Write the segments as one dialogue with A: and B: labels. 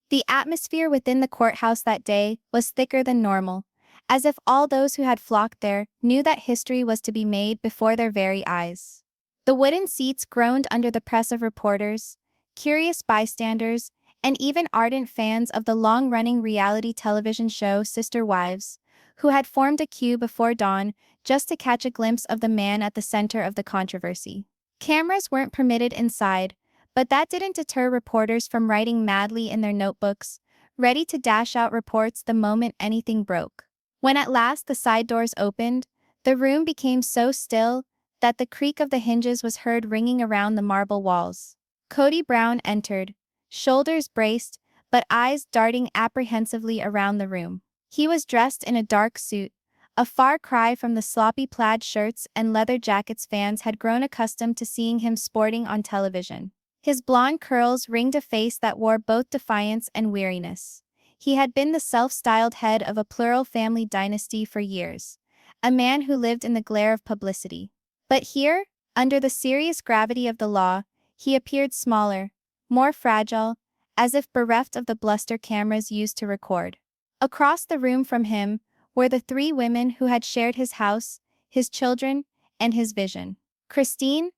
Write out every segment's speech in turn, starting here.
A: The atmosphere within the courthouse that day was thicker than normal, as if all those who had flocked there knew that history was to be made before their very eyes. The wooden seats groaned under the press of reporters, curious bystanders, and even ardent fans of the long-running reality television show Sister Wives, who had formed a queue before dawn just to catch a glimpse of the man at the center of the controversy. Cameras weren't permitted inside, but that didn't deter reporters from writing madly in their notebooks, ready to dash out reports the moment anything broke. When at last the side doors opened, the room became so still that the creak of the hinges was heard ringing around the marble walls. Kody Brown entered, shoulders braced, but eyes darting apprehensively around the room. He was dressed in a dark suit, a far cry from the sloppy plaid shirts and leather jackets fans had grown accustomed to seeing him sporting on television. His blonde curls ringed a face that wore both defiance and weariness. He had been the self-styled head of a plural family dynasty for years, a man who lived in the glare of publicity. But here, under the serious gravity of the law, he appeared smaller, more fragile, as if bereft of the bluster cameras used to record. Across the room from him were the three women who had shared his house, his children, and his vision. Christine,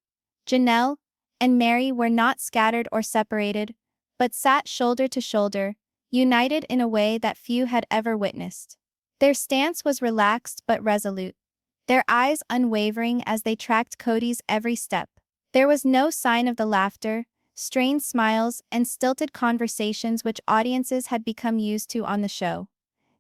A: Janelle, and Meri were not scattered or separated, but sat shoulder to shoulder, united in a way that few had ever witnessed. Their stance was relaxed but resolute, their eyes unwavering as they tracked Kody's every step. There was no sign of the laughter, strained smiles, and stilted conversations which audiences had become used to on the show.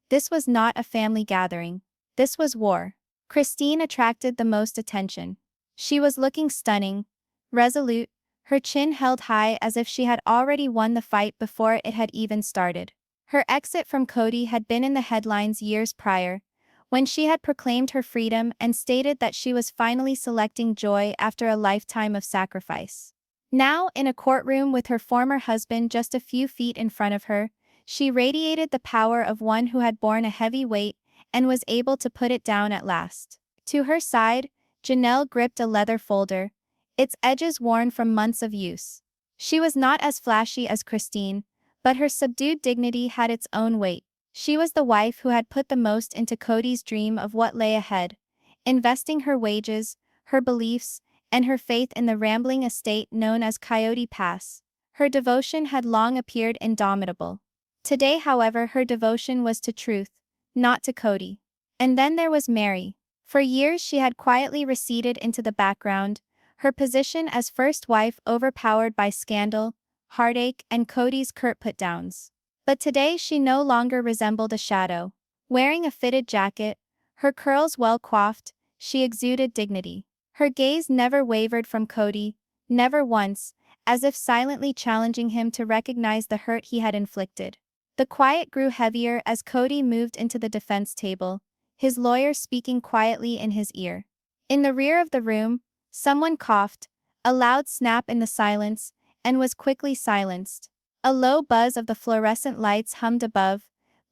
A: This was not a family gathering. This was war. Christine attracted the most attention. She was looking stunning, resolute, her chin held high as if she had already won the fight before it had even started. Her exit from Kody had been in the headlines years prior, when she had proclaimed her freedom and stated that she was finally selecting joy after a lifetime of sacrifice. Now, in a courtroom with her former husband just a few feet in front of her, she radiated the power of one who had borne a heavy weight and was able to put it down at last. To her side, Janelle gripped a leather folder, its edges worn from months of use. She was not as flashy as Christine, but her subdued dignity had its own weight. She was the wife who had put the most into Kody's dream of what lay ahead, investing her wages, her beliefs, and her faith in the rambling estate known as Coyote Pass. Her devotion had long appeared indomitable. Today, however, her devotion was to truth, not to Kody. And then there was Meri. For years she had quietly receded into the background, her position as first wife overpowered by scandal, heartache, and Kody's curt put-downs. But today she no longer resembled a shadow. Wearing a fitted jacket, her curls well coiffed, she exuded dignity. Her gaze never wavered from Kody, never once, as if silently challenging him to recognize the hurt he had inflicted. The quiet grew heavier as Kody moved into the defense table, his lawyer speaking quietly in his ear. In the rear of the room, someone coughed, a loud snap in the silence, and was quickly silenced. A low buzz of the fluorescent lights hummed above,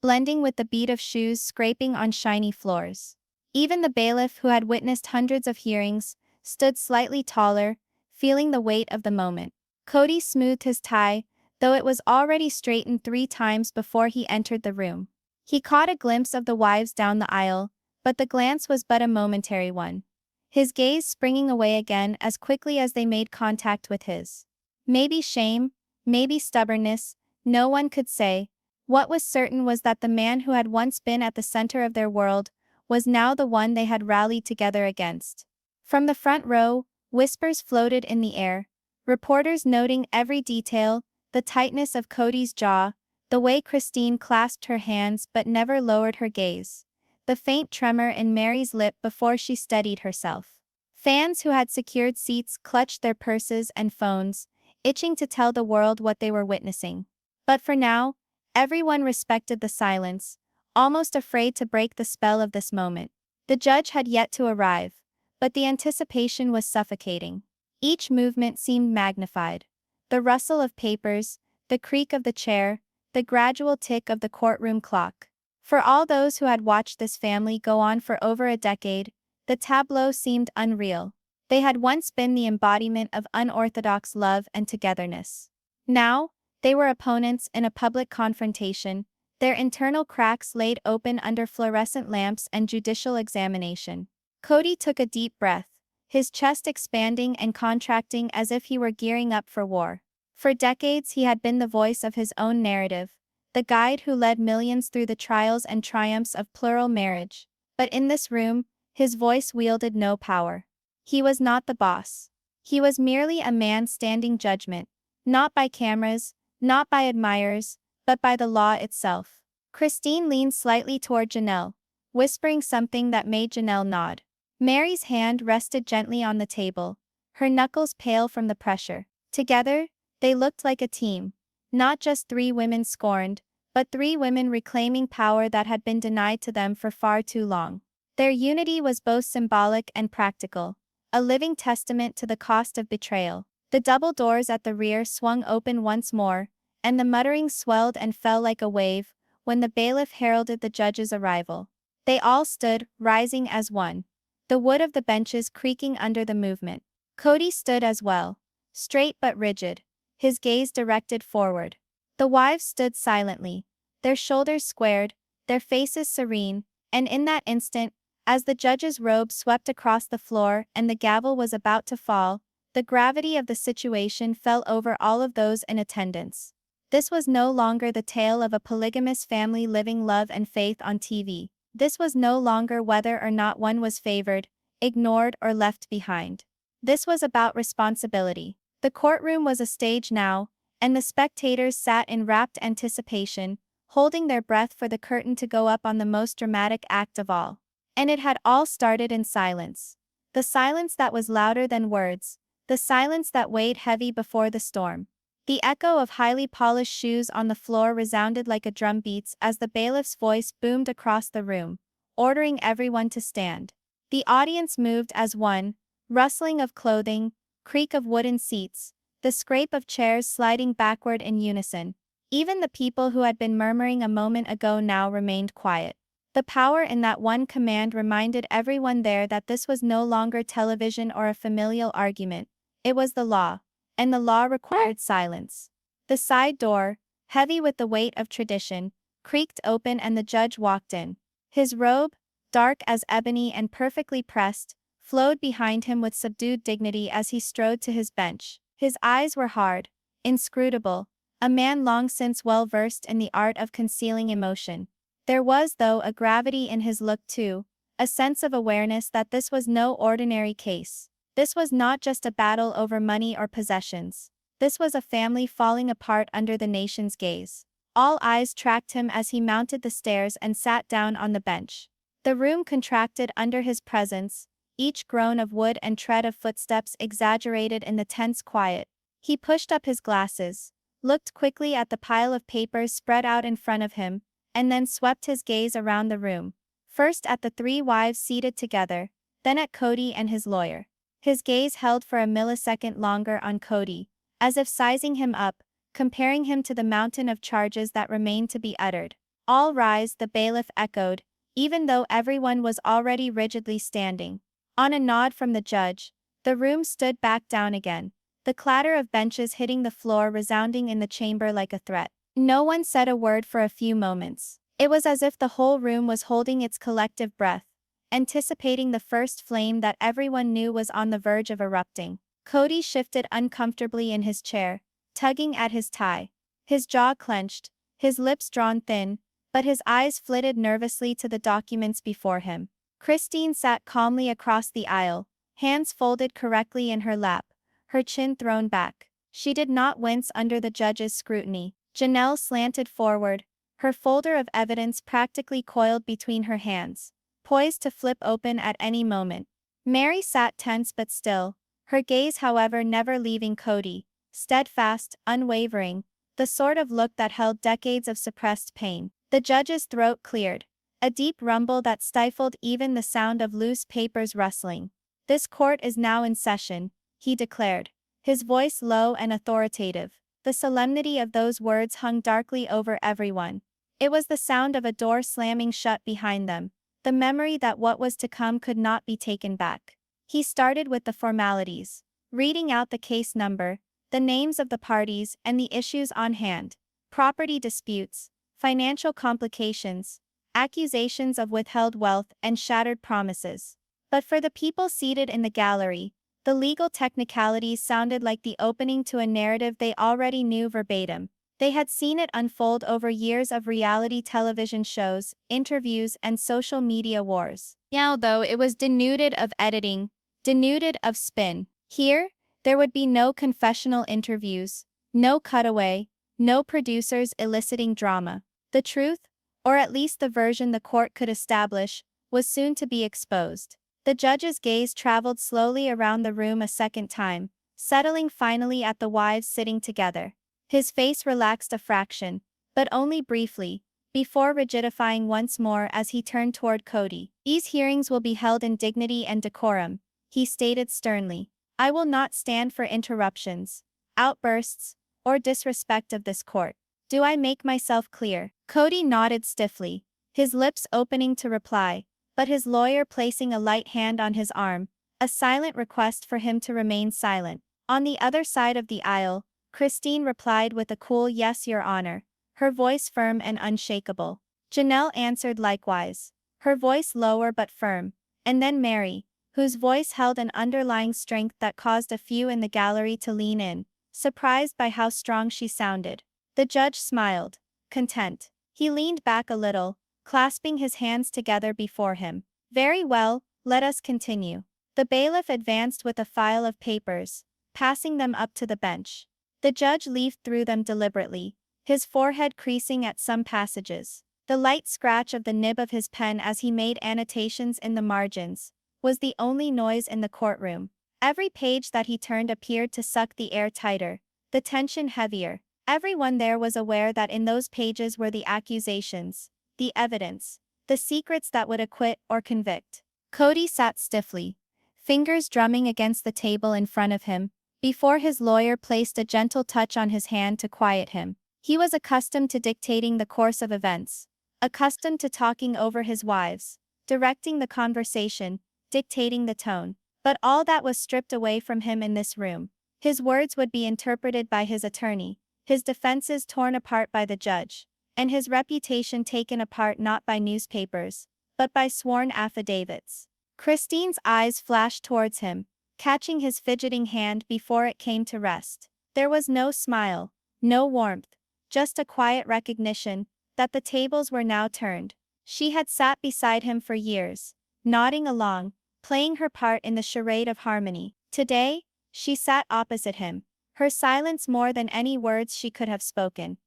A: blending with the beat of shoes scraping on shiny floors. Even the bailiff, who had witnessed hundreds of hearings, stood slightly taller, feeling the weight of the moment. Kody smoothed his tie, though it was already straightened 3 times before he entered the room. He caught a glimpse of the wives down the aisle, but the glance was but a momentary one, his gaze springing away again as quickly as they made contact with his. Maybe shame, maybe stubbornness, no one could say. What was certain was that the man who had once been at the center of their world was now the one they had rallied together against. From the front row, whispers floated in the air, reporters noting every detail, the tightness of Kody's jaw, the way Christine clasped her hands but never lowered her gaze, the faint tremor in Meri's lip before she steadied herself. Fans who had secured seats clutched their purses and phones, itching to tell the world what they were witnessing. But for now, everyone respected the silence, almost afraid to break the spell of this moment. The judge had yet to arrive, but the anticipation was suffocating. Each movement seemed magnified. The rustle of papers, the creak of the chair, the gradual tick of the courtroom clock. For all those who had watched this family go on for over a decade, the tableau seemed unreal. They had once been the embodiment of unorthodox love and togetherness. Now, They were opponents in a public confrontation, their internal cracks laid open under fluorescent lamps and judicial examination. Kody took a deep breath, his chest expanding and contracting as if he were gearing up for war. For decades he had been the voice of his own narrative, the guide who led millions through the trials and triumphs of plural marriage. But in this room, his voice wielded no power. He was not the boss. He was merely a man standing judgment, not by cameras, not by admirers, but by the law itself. Christine leaned slightly toward Janelle, whispering something that made Janelle nod. Meri's hand rested gently on the table, her knuckles pale from the pressure. Together, they looked like a team, not just three women scorned, but three women reclaiming power that had been denied to them for far too long. Their unity was both symbolic and practical, a living testament to the cost of betrayal. The double doors at the rear swung open once more, and the muttering swelled and fell like a wave when the bailiff heralded the judge's arrival. They all stood, rising as one, the wood of the benches creaking under the movement. Kody stood as well, straight but rigid, his gaze directed forward. The wives stood silently, their shoulders squared, their faces serene, and in that instant, as the judge's robe swept across the floor and the gavel was about to fall, the gravity of the situation fell over all of those in attendance. This was no longer the tale of a polygamous family living love and faith on TV. This was no longer whether or not one was favored, ignored, or left behind. This was about responsibility. The courtroom was a stage now, and the spectators sat in rapt anticipation, holding their breath for the curtain to go up on the most dramatic act of all. And it had all started in silence. The silence that was louder than words, the silence that weighed heavy before the storm. The echo of highly polished shoes on the floor resounded like a drumbeat as the bailiff's voice boomed across the room, ordering everyone to stand. The audience moved as one, rustling of clothing, creak of wooden seats, the scrape of chairs sliding backward in unison. Even the people who had been murmuring a moment ago now remained quiet. The power in that one command reminded everyone there that this was no longer television or a familial argument. It was the law. And the law required silence. The side door, heavy with the weight of tradition, creaked open and the judge walked in. His robe, dark as ebony and perfectly pressed, flowed behind him with subdued dignity as he strode to his bench. His eyes were hard, inscrutable, a man long since well versed in the art of concealing emotion. There was, though, a gravity in his look too, a sense of awareness that this was no ordinary case. This was not just a battle over money or possessions. This was a family falling apart under the nation's gaze. All eyes tracked him as he mounted the stairs and sat down on the bench. The room contracted under his presence, each groan of wood and tread of footsteps exaggerated in the tense quiet. He pushed up his glasses, looked quickly at the pile of papers spread out in front of him, and then swept his gaze around the room. First at the three wives seated together, then at Kody and his lawyer. His gaze held for a millisecond longer on Kody, as if sizing him up, comparing him to the mountain of charges that remained to be uttered. All rise, the bailiff echoed, even though everyone was already rigidly standing. On a nod from the judge, the room stood back down again, the clatter of benches hitting the floor resounding in the chamber like a threat. No one said a word for a few moments. It was as if the whole room was holding its collective breath, anticipating the first flame that everyone knew was on the verge of erupting. Kody shifted uncomfortably in his chair, tugging at his tie. His jaw clenched, his lips drawn thin, but his eyes flitted nervously to the documents before him. Christine sat calmly across the aisle, hands folded correctly in her lap, her chin thrown back. She did not wince under the judge's scrutiny. Janelle slanted forward, her folder of evidence practically coiled between her hands, poised to flip open at any moment. Meri sat tense but still, her gaze however never leaving Kody, steadfast, unwavering, the sort of look that held decades of suppressed pain. The judge's throat cleared, a deep rumble that stifled even the sound of loose papers rustling. "This court is now in session," he declared, his voice low and authoritative. The solemnity of those words hung darkly over everyone. It was the sound of a door slamming shut behind them, the memory that what was to come could not be taken back. He started with the formalities, reading out the case number, the names of the parties and the issues on hand: property disputes, financial complications, accusations of withheld wealth and shattered promises. But for the people seated in the gallery, the legal technicalities sounded like the opening to a narrative they already knew verbatim. They had seen it unfold over years of reality television shows, interviews, and social media wars. Now, though, it was denuded of editing, denuded of spin. Here, there would be no confessional interviews, no cutaway, no producers eliciting drama. The truth, or at least the version the court could establish, was soon to be exposed. The judge's gaze traveled slowly around the room a second time, settling finally at the wives sitting together. His face relaxed a fraction, but only briefly, before rigidifying once more as he turned toward Kody. "These hearings will be held in dignity and decorum," he stated sternly. "I will not stand for interruptions, outbursts, or disrespect of this court. Do I make myself clear?" Kody nodded stiffly, his lips opening to reply, but his lawyer placing a light hand on his arm, a silent request for him to remain silent. On the other side of the aisle, Christine replied with a cool "Yes, Your Honor," her voice firm and unshakable. Janelle answered likewise, her voice lower but firm, and then Meri, whose voice held an underlying strength that caused a few in the gallery to lean in, surprised by how strong she sounded. The judge smiled, content. He leaned back a little, clasping his hands together before him. "Very well, let us continue." The bailiff advanced with a file of papers, passing them up to the bench. The judge leafed through them deliberately, his forehead creasing at some passages. The light scratch of the nib of his pen as he made annotations in the margins was the only noise in the courtroom. Every page that he turned appeared to suck the air tighter, the tension heavier. Everyone there was aware that in those pages were the accusations, the evidence, the secrets that would acquit or convict. Kody sat stiffly, fingers drumming against the table in front of him, before his lawyer placed a gentle touch on his hand to quiet him. He was accustomed to dictating the course of events, accustomed to talking over his wives, directing the conversation, dictating the tone. But all that was stripped away from him in this room. His words would be interpreted by his attorney, his defenses torn apart by the judge, and his reputation taken apart not by newspapers, but by sworn affidavits. Christine's eyes flashed towards him, catching his fidgeting hand before it came to rest. There was no smile, no warmth, just a quiet recognition that the tables were now turned. She had sat beside him for years, nodding along, playing her part in the charade of harmony. Today, she sat opposite him, her silence more than any words she could have spoken.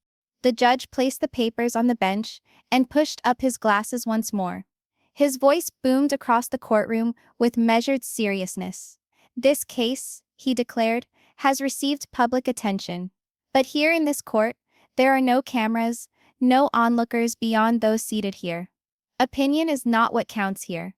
A: The judge placed the papers on the bench and pushed up his glasses once more. His voice boomed across the courtroom with measured seriousness. "This case," he declared, "has received public attention. But here in this court, there are no cameras, no onlookers beyond those seated here. Opinion is not what counts here,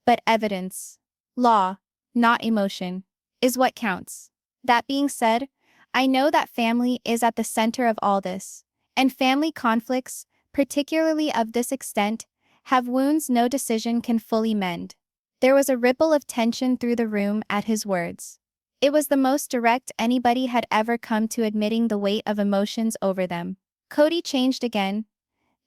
A: but evidence. Law, not emotion, is what counts. That being said, I know that family is at the center of all this, and family conflicts, particularly of this extent, have wounds no decision can fully mend." There was a ripple of tension through the room at his words. It was the most direct anybody had ever come to admitting the weight of emotions over them. Kody changed again,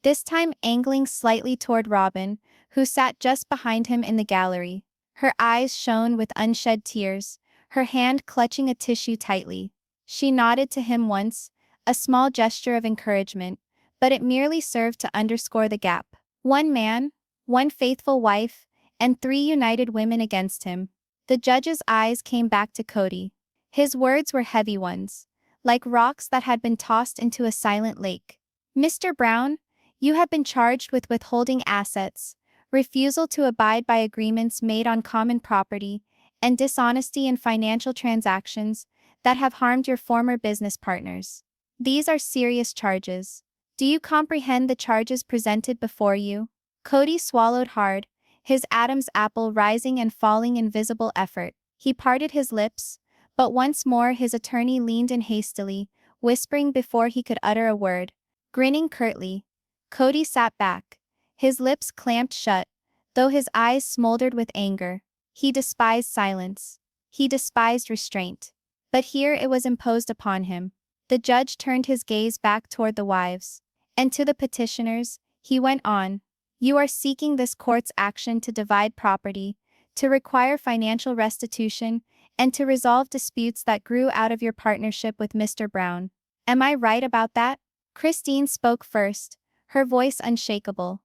A: this time angling slightly toward Robin, who sat just behind him in the gallery. Her eyes shone with unshed tears, her hand clutching a tissue tightly. She nodded to him once, a small gesture of encouragement, but it merely served to underscore the gap. One man, one faithful wife, and 3 united women against him. The judge's eyes came back to Kody. His words were heavy ones, like rocks that had been tossed into a silent lake. "Mr. Brown, you have been charged with withholding assets, refusal to abide by agreements made on common property, and dishonesty in financial transactions that have harmed your former business partners. These are serious charges. Do you comprehend the charges presented before you?" Kody swallowed hard, his Adam's apple rising and falling in visible effort. He parted his lips, but once more his attorney leaned in hastily, whispering before he could utter a word. Grinning curtly, Kody sat back, his lips clamped shut, though his eyes smoldered with anger. He despised silence. He despised restraint. but here it was imposed upon him. The judge turned his gaze back toward the wives. And to the petitioners, he went on. You are seeking this court's action to divide property, to require financial restitution, and to resolve disputes that grew out of your partnership with Mr. Brown. Am I right about that? Christine spoke first, her voice unshakable.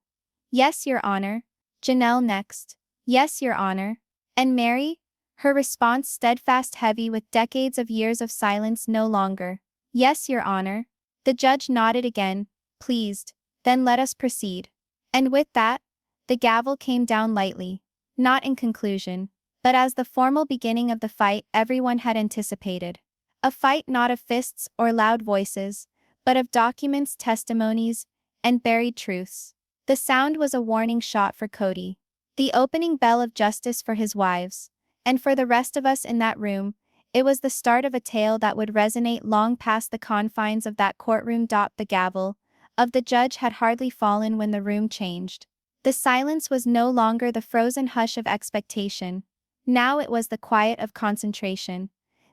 A: Yes, Your Honor. Janelle next. Yes, Your Honor. And Meri? Her response steadfast, heavy with decades of years of silence no longer. Yes, Your Honor. The judge nodded again, pleased. Then let us proceed. And with that, the gavel came down lightly, not in conclusion, but as the formal beginning of the fight everyone had anticipated. A fight not of fists or loud voices, but of documents, testimonies, and buried truths. The sound was a warning shot for Kody, the opening bell of justice for his wives, and for the rest of us in that room, it was the start of a tale that would resonate long past the confines of that courtroom. The gavel of the judge had hardly fallen when the room changed. The silence was no longer the frozen hush of expectation. Now it was the quiet of concentration.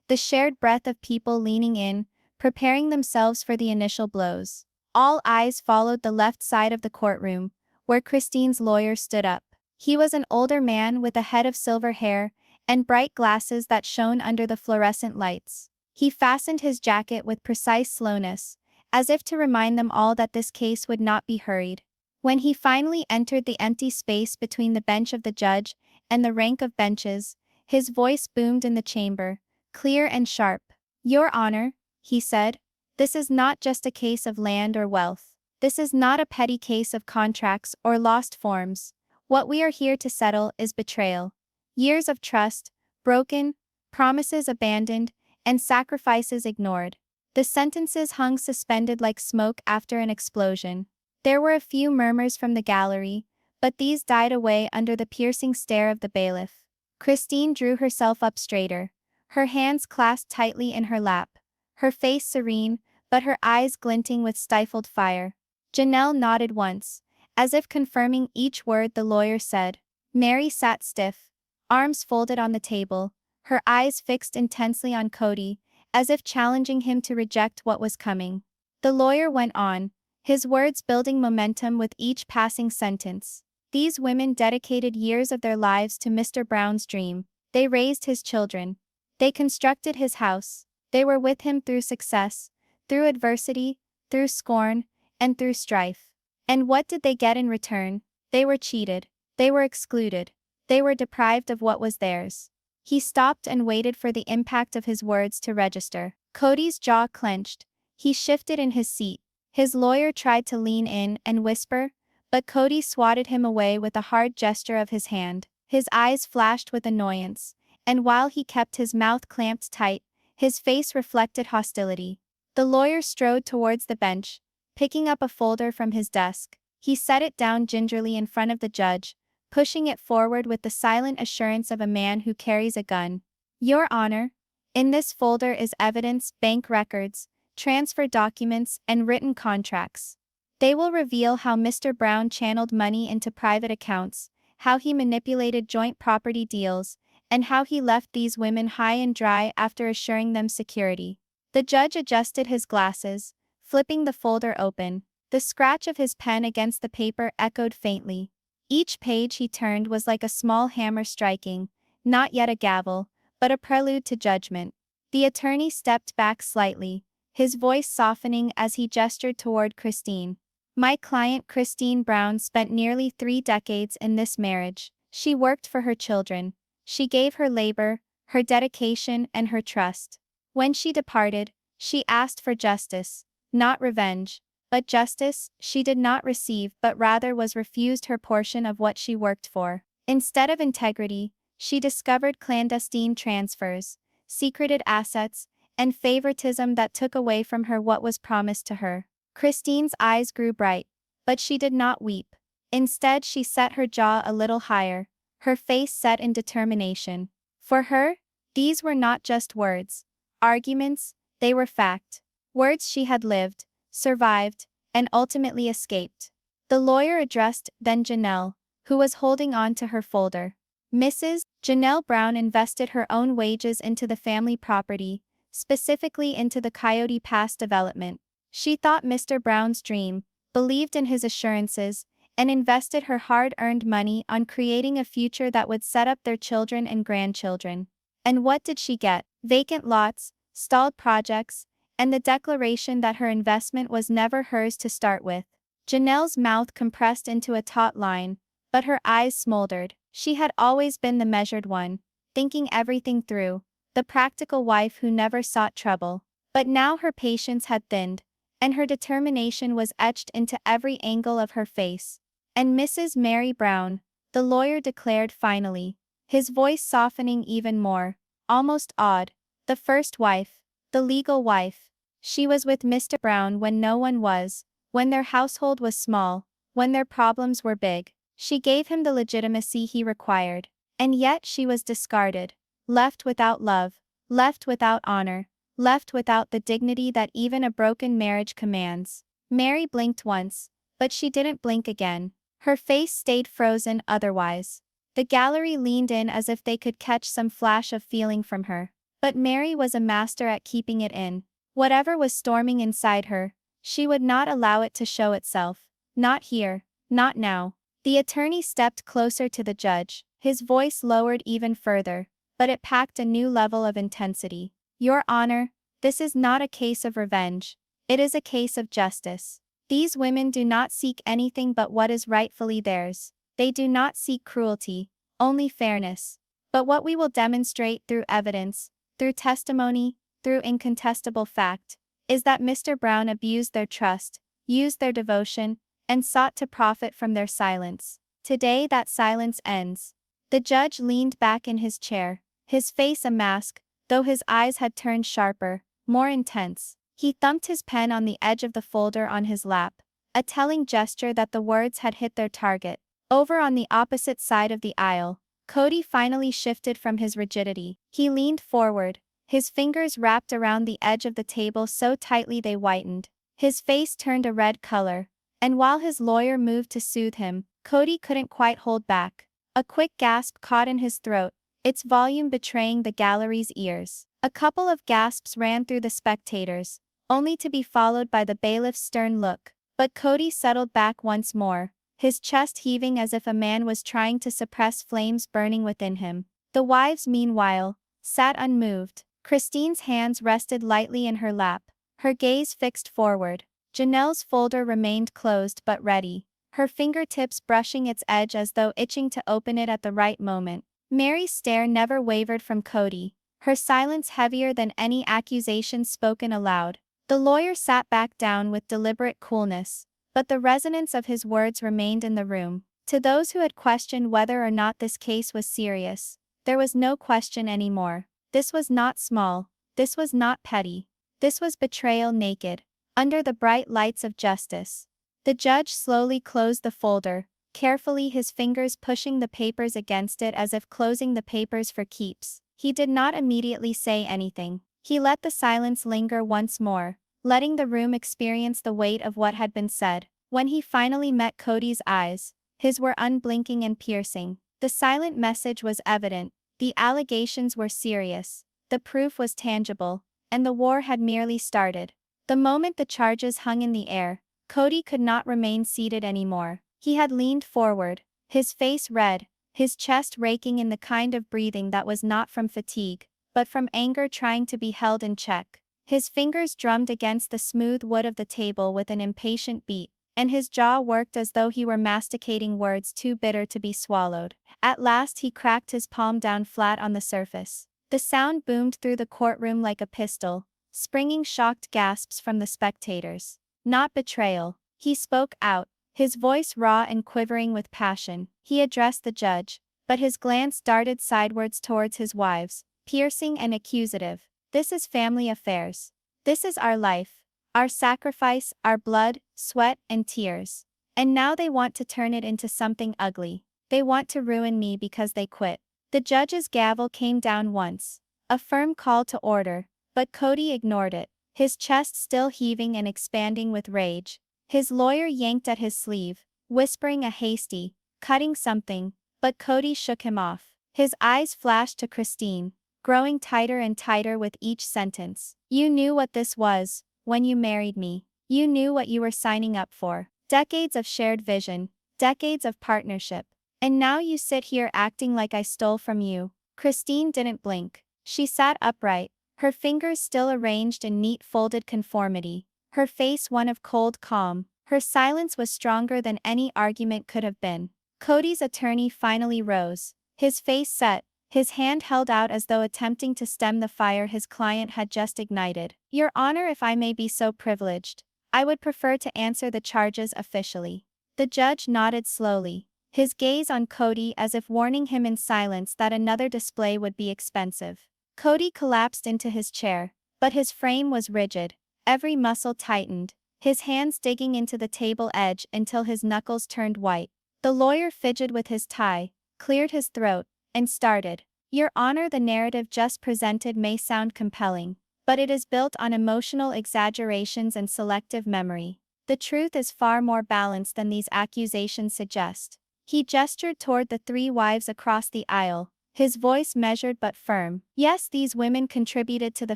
A: The shared breath of people leaning in, preparing themselves for the initial blows. All eyes followed the left side of the courtroom, where Christine's lawyer stood up. He was an older man with a head of silver hair and bright glasses that shone under the fluorescent lights. He fastened his jacket with precise slowness, as if to remind them all that this case would not be hurried. When he finally entered the empty space between the bench of the judge and the rank of benches, his voice boomed in the chamber, clear and sharp. Your Honor, he said, this is not just a case of land or wealth. This is not a petty case of contracts or lost forms. What we are here to settle is betrayal. Years of trust, broken, promises abandoned, and sacrifices ignored. The sentences hung suspended like smoke after an explosion. There were a few murmurs from the gallery, but these died away under the piercing stare of the bailiff. Christine drew herself up straighter, her hands clasped tightly in her lap, her face serene, but her eyes glinting with stifled fire. Janelle nodded once, as if confirming each word the lawyer said. Meri sat stiff, arms folded on the table, her eyes fixed intensely on Kody, as if challenging him to reject what was coming. The lawyer went on, his words building momentum with each passing sentence. These women dedicated years of their lives to Mr. Brown's dream. They raised his children. They constructed his house. They were with him through success, through adversity, through scorn, and through strife. And what did they get in return? They were cheated. They were excluded. They were deprived of what was theirs. He stopped and waited for the impact of his words to register. Kody's jaw clenched. He shifted in his seat. His lawyer tried to lean in and whisper, but Kody swatted him away with a hard gesture of his hand. His eyes flashed with annoyance, and while he kept his mouth clamped tight, his face reflected hostility. The lawyer strode towards the bench, picking up a folder from his desk. He set it down gingerly in front of the judge, pushing it forward with the silent assurance of a man who carries a gun. Your Honor, in this folder is evidence, bank records, transfer documents, and written contracts. They will reveal how Mr. Brown channeled money into private accounts, how he manipulated joint property deals, and how he left these women high and dry after assuring them security. The judge adjusted his glasses, flipping the folder open. The scratch of his pen against the paper echoed faintly. Each page he turned was like a small hammer striking, not yet a gavel, but a prelude to judgment. The attorney stepped back slightly, his voice softening as he gestured toward Christine. My client Christine Brown spent nearly 3 decades in this marriage. She worked for her children. She gave her labor, her dedication, and her trust. When she departed, she asked for justice, not revenge. But justice she did not receive, but rather was refused her portion of what she worked for. Instead of integrity, she discovered clandestine transfers, secreted assets, and favoritism that took away from her what was promised to her. Christine's eyes grew bright, but she did not weep. Instead, she set her jaw a little higher, her face set in determination. For her, these were not just words, arguments, they were fact. Words she had lived, survived, and ultimately escaped. The lawyer addressed then Janelle, who was holding on to her folder. Mrs. Janelle Brown invested her own wages into the family property, specifically into the Coyote Pass development. She thought Mr. Brown's dream, believed in his assurances, and invested her hard-earned money on creating a future that would set up their children and grandchildren. And what did she get? Vacant lots, stalled projects, and the declaration that her investment was never hers to start with. Janelle's mouth compressed into a taut line, but her eyes smoldered. She had always been the measured one, thinking everything through, the practical wife who never sought trouble. But now her patience had thinned, and her determination was etched into every angle of her face. And Mrs. Meri Brown, the lawyer declared finally, his voice softening even more, almost awed, the first wife, the legal wife. She was with Mr. Brown when no one was, when their household was small, when their problems were big. She gave him the legitimacy he required. And yet she was discarded, left without love, left without honor, left without the dignity that even a broken marriage commands. Meri blinked once, but she didn't blink again. Her face stayed frozen otherwise. The gallery leaned in as if they could catch some flash of feeling from her. But Meri was a master at keeping it in. Whatever was storming inside her, she would not allow it to show itself. Not here, not now. The attorney stepped closer to the judge, his voice lowered even further, but it packed a new level of intensity. Your Honor, this is not a case of revenge. It is a case of justice. These women do not seek anything but what is rightfully theirs. They do not seek cruelty, only fairness. But what we will demonstrate through evidence, through testimony, through incontestable fact, is that Mr. Brown abused their trust, used their devotion, and sought to profit from their silence. Today that silence ends. The judge leaned back in his chair, his face a mask, though his eyes had turned sharper, more intense. He thumped his pen on the edge of the folder on his lap, a telling gesture that the words had hit their target. Over on the opposite side of the aisle, Kody finally shifted from his rigidity. He leaned forward, his fingers wrapped around the edge of the table so tightly they whitened. His face turned a red color, and while his lawyer moved to soothe him, Kody couldn't quite hold back. A quick gasp caught in his throat, its volume betraying the gallery's ears. A couple of gasps ran through the spectators, only to be followed by the bailiff's stern look. But Kody settled back once more, his chest heaving as if a man was trying to suppress flames burning within him. The wives, meanwhile, sat unmoved. Christine's hands rested lightly in her lap, her gaze fixed forward. Janelle's folder remained closed but ready, her fingertips brushing its edge as though itching to open it at the right moment. Meri's stare never wavered from Kody, her silence heavier than any accusation spoken aloud. The lawyer sat back down with deliberate coolness, but the resonance of his words remained in the room. To those who had questioned whether or not this case was serious, there was no question anymore. This was not small, this was not petty. This was betrayal naked, under the bright lights of justice. The judge slowly closed the folder, carefully, his fingers pushing the papers against it as if closing the papers for keeps. He did not immediately say anything. He let the silence linger once more, letting the room experience the weight of what had been said. When he finally met Kody's eyes, his were unblinking and piercing. The silent message was evident, the allegations were serious, the proof was tangible, and the war had merely started. The moment the charges hung in the air, Kody could not remain seated anymore. He had leaned forward, his face red, his chest raking in the kind of breathing that was not from fatigue, but from anger trying to be held in check. His fingers drummed against the smooth wood of the table with an impatient beat, and his jaw worked as though he were masticating words too bitter to be swallowed. At last he cracked his palm down flat on the surface. The sound boomed through the courtroom like a pistol, springing shocked gasps from the spectators. Not betrayal. He spoke out, his voice raw and quivering with passion. He addressed the judge, but his glance darted sidewards towards his wives, piercing and accusative. This is family affairs. This is our life, our sacrifice, our blood, sweat, and tears. And now they want to turn it into something ugly. They want to ruin me because they quit. The judge's gavel came down once, a firm call to order, but Kody ignored it, his chest still heaving and expanding with rage. His lawyer yanked at his sleeve, whispering a hasty, cutting something, but Kody shook him off. His eyes flashed to Christine, growing tighter and tighter with each sentence. You knew what this was when you married me. You knew what you were signing up for. Decades of shared vision, decades of partnership. And now you sit here acting like I stole from you. Christine didn't blink. She sat upright, her fingers still arranged in neat folded conformity, her face one of cold calm. Her silence was stronger than any argument could have been. Kody's attorney finally rose, his face set, his hand held out as though attempting to stem the fire his client had just ignited. Your Honor, if I may be so privileged, I would prefer to answer the charges officially. The judge nodded slowly, his gaze on Kody as if warning him in silence that another display would be expensive. Kody collapsed into his chair, but his frame was rigid, every muscle tightened, his hands digging into the table edge until his knuckles turned white. The lawyer fidgeted with his tie, cleared his throat, and started. Your Honor, the narrative just presented may sound compelling, but it is built on emotional exaggerations and selective memory. The truth is far more balanced than these accusations suggest. He gestured toward the three wives across the aisle, his voice measured but firm. Yes, these women contributed to the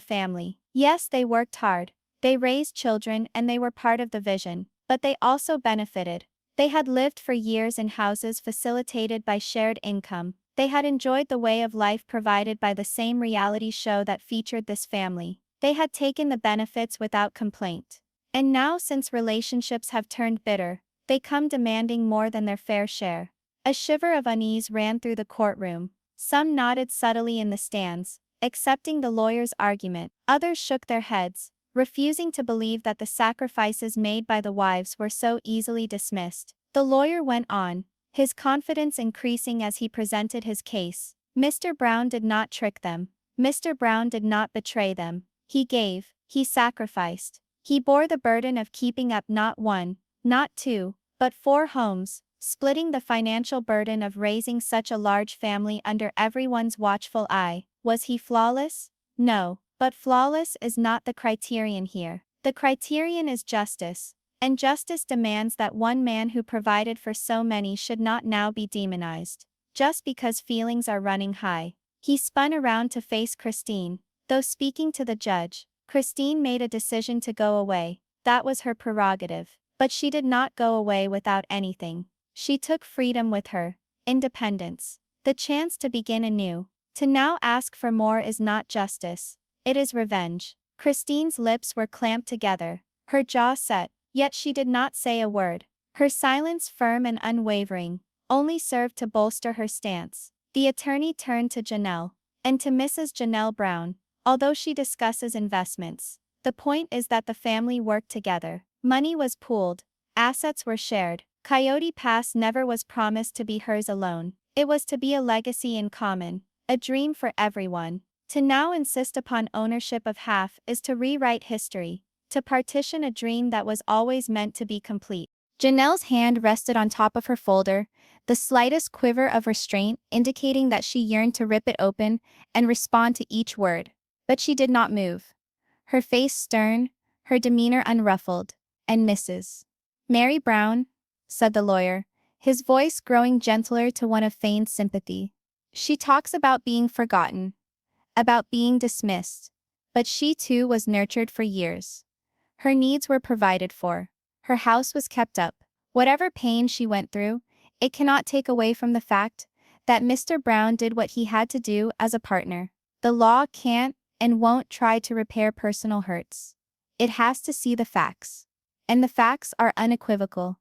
A: family. Yes, they worked hard. They raised children and they were part of the vision, but they also benefited. They had lived for years in houses facilitated by shared income. They had enjoyed the way of life provided by the same reality show that featured this family. They had taken the benefits without complaint. And now, since relationships have turned bitter, they come demanding more than their fair share. A shiver of unease ran through the courtroom. Some nodded subtly in the stands, accepting the lawyer's argument. Others shook their heads, refusing to believe that the sacrifices made by the wives were so easily dismissed. The lawyer went on, his confidence increasing as he presented his case. Mr. Brown did not trick them. Mr. Brown did not betray them. He gave, he sacrificed. He bore the burden of keeping up not one, not two, but 4 homes, splitting the financial burden of raising such a large family under everyone's watchful eye. Was he flawless? No. But flawless is not the criterion here. The criterion is justice, and justice demands that one man who provided for so many should not now be demonized, just because feelings are running high. He spun around to face Christine. Though speaking to the judge, Christine made a decision to go away. That was her prerogative. But she did not go away without anything. She took freedom with her, independence, the chance to begin anew. To now ask for more is not justice. It is revenge. Christine's lips were clamped together, her jaw set, yet she did not say a word. Her silence, firm and unwavering, only served to bolster her stance. The attorney turned to Janelle, and to Mrs. Janelle Brown. Although she discusses investments, the point is that the family worked together. Money was pooled, assets were shared. Coyote Pass never was promised to be hers alone. It was to be a legacy in common, a dream for everyone. To now insist upon ownership of half is to rewrite history, to partition a dream that was always meant to be complete. Janelle's hand rested on top of her folder, the slightest quiver of restraint indicating that she yearned to rip it open and respond to each word. But she did not move. Her face stern, her demeanor unruffled. And Mrs. Meri Brown, said the lawyer, his voice growing gentler to one of feigned sympathy. She talks about being forgotten, about being dismissed, but she too was nurtured for years. Her needs were provided for. Her house was kept up. Whatever pain she went through, it cannot take away from the fact that Mr. Brown did what he had to do as a partner. The law can't and won't try to repair personal hurts. It has to see the facts. And the facts are unequivocal.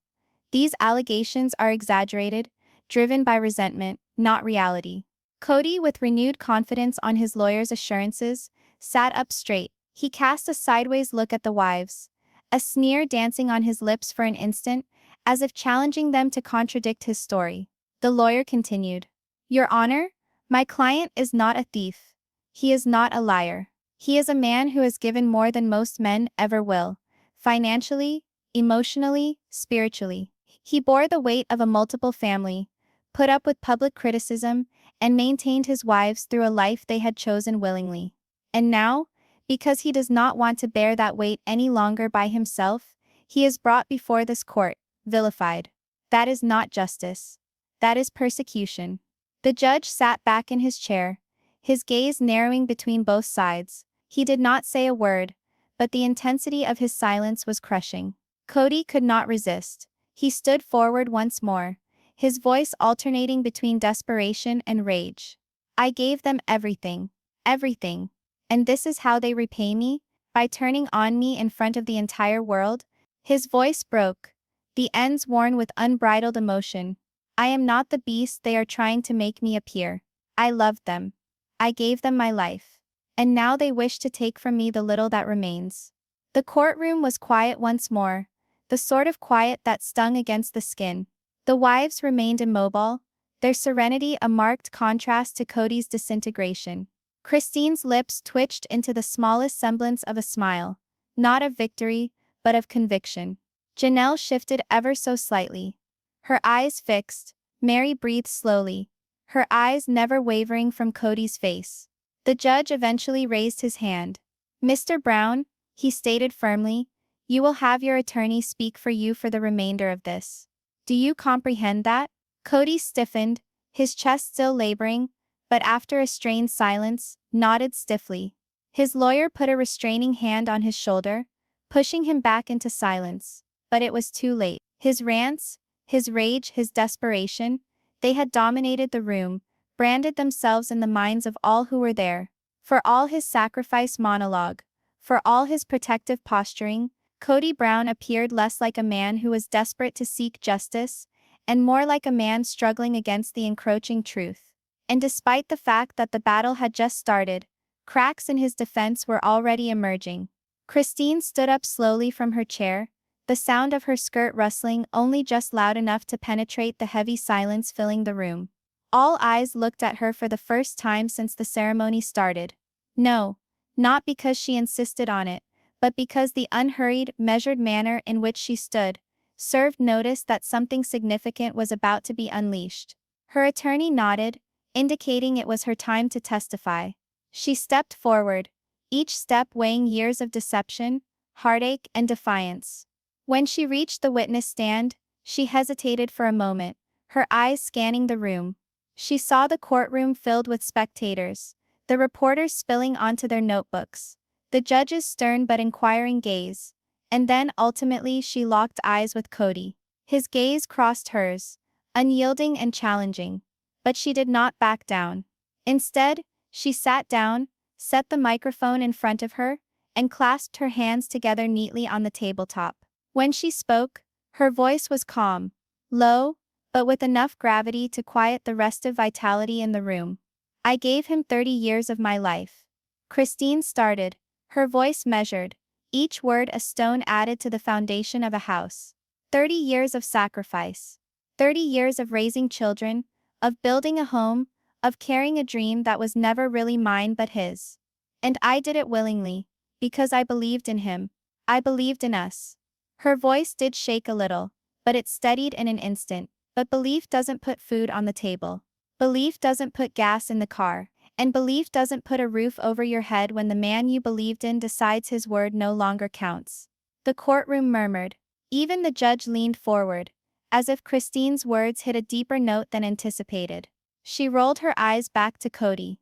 A: These allegations are exaggerated, driven by resentment, not reality. Kody, with renewed confidence on his lawyer's assurances, sat up straight. He cast a sideways look at the wives, a sneer dancing on his lips for an instant, as if challenging them to contradict his story. The lawyer continued. Your Honor, my client is not a thief. He is not a liar. He is a man who has given more than most men ever will, financially, emotionally, spiritually. He bore the weight of a multiple family, put up with public criticism, and maintained his wives through a life they had chosen willingly. And now, because he does not want to bear that weight any longer by himself, he is brought before this court, vilified. That is not justice. That is persecution. The judge sat back in his chair, his gaze narrowing between both sides. He did not say a word, but the intensity of his silence was crushing. Kody could not resist. He stood forward once more, his voice alternating between desperation and rage. I gave them everything. Everything. And this is how they repay me? By turning on me in front of the entire world? His voice broke, the ends worn with unbridled emotion. I am not the beast they are trying to make me appear. I loved them. I gave them my life. And now they wish to take from me the little that remains. The courtroom was quiet once more, the sort of quiet that stung against the skin. The wives remained immobile, their serenity a marked contrast to Kody's disintegration. Christine's lips twitched into the smallest semblance of a smile, not of victory, but of conviction. Janelle shifted ever so slightly. Her eyes fixed, Meri breathed slowly, her eyes never wavering from Kody's face. The judge eventually raised his hand. "Mr. Brown," he stated firmly, "you will have your attorney speak for you for the remainder of this. Do you comprehend that?" Kody stiffened, his chest still laboring, but after a strained silence, nodded stiffly. His lawyer put a restraining hand on his shoulder, pushing him back into silence. But it was too late. His rants, his rage, his desperation, they had dominated the room, branded themselves in the minds of all who were there. For all his sacrifice monologue, for all his protective posturing, Kody Brown appeared less like a man who was desperate to seek justice, and more like a man struggling against the encroaching truth. And despite the fact that the battle had just started, cracks in his defense were already emerging. Christine stood up slowly from her chair, the sound of her skirt rustling only just loud enough to penetrate the heavy silence filling the room. All eyes looked at her for the first time since the ceremony started. No, not because she insisted on it, but because the unhurried, measured manner in which she stood served notice that something significant was about to be unleashed. Her attorney nodded, indicating it was her time to testify. She stepped forward, each step weighing years of deception, heartache, and defiance. When she reached the witness stand, she hesitated for a moment, her eyes scanning the room. She saw the courtroom filled with spectators, the reporters spilling onto their notebooks, the judge's stern but inquiring gaze, and then ultimately she locked eyes with Kody. His gaze crossed hers, unyielding and challenging. But she did not back down. Instead, she sat down, set the microphone in front of her, and clasped her hands together neatly on the tabletop. When she spoke, her voice was calm, low, but with enough gravity to quiet the restive vitality in the room. "I gave him 30 years of my life." Christine started, her voice measured, each word a stone added to the foundation of a house. 30 years of sacrifice. 30 years of raising children, of building a home, of carrying a dream that was never really mine but his. And I did it willingly, because I believed in him. I believed in us. Her voice did shake a little, but it steadied in an instant. But belief doesn't put food on the table. Belief doesn't put gas in the car. And belief doesn't put a roof over your head when the man you believed in decides his word no longer counts. The courtroom murmured. Even the judge leaned forward, as if Christine's words hit a deeper note than anticipated. She rolled her eyes back to Kody.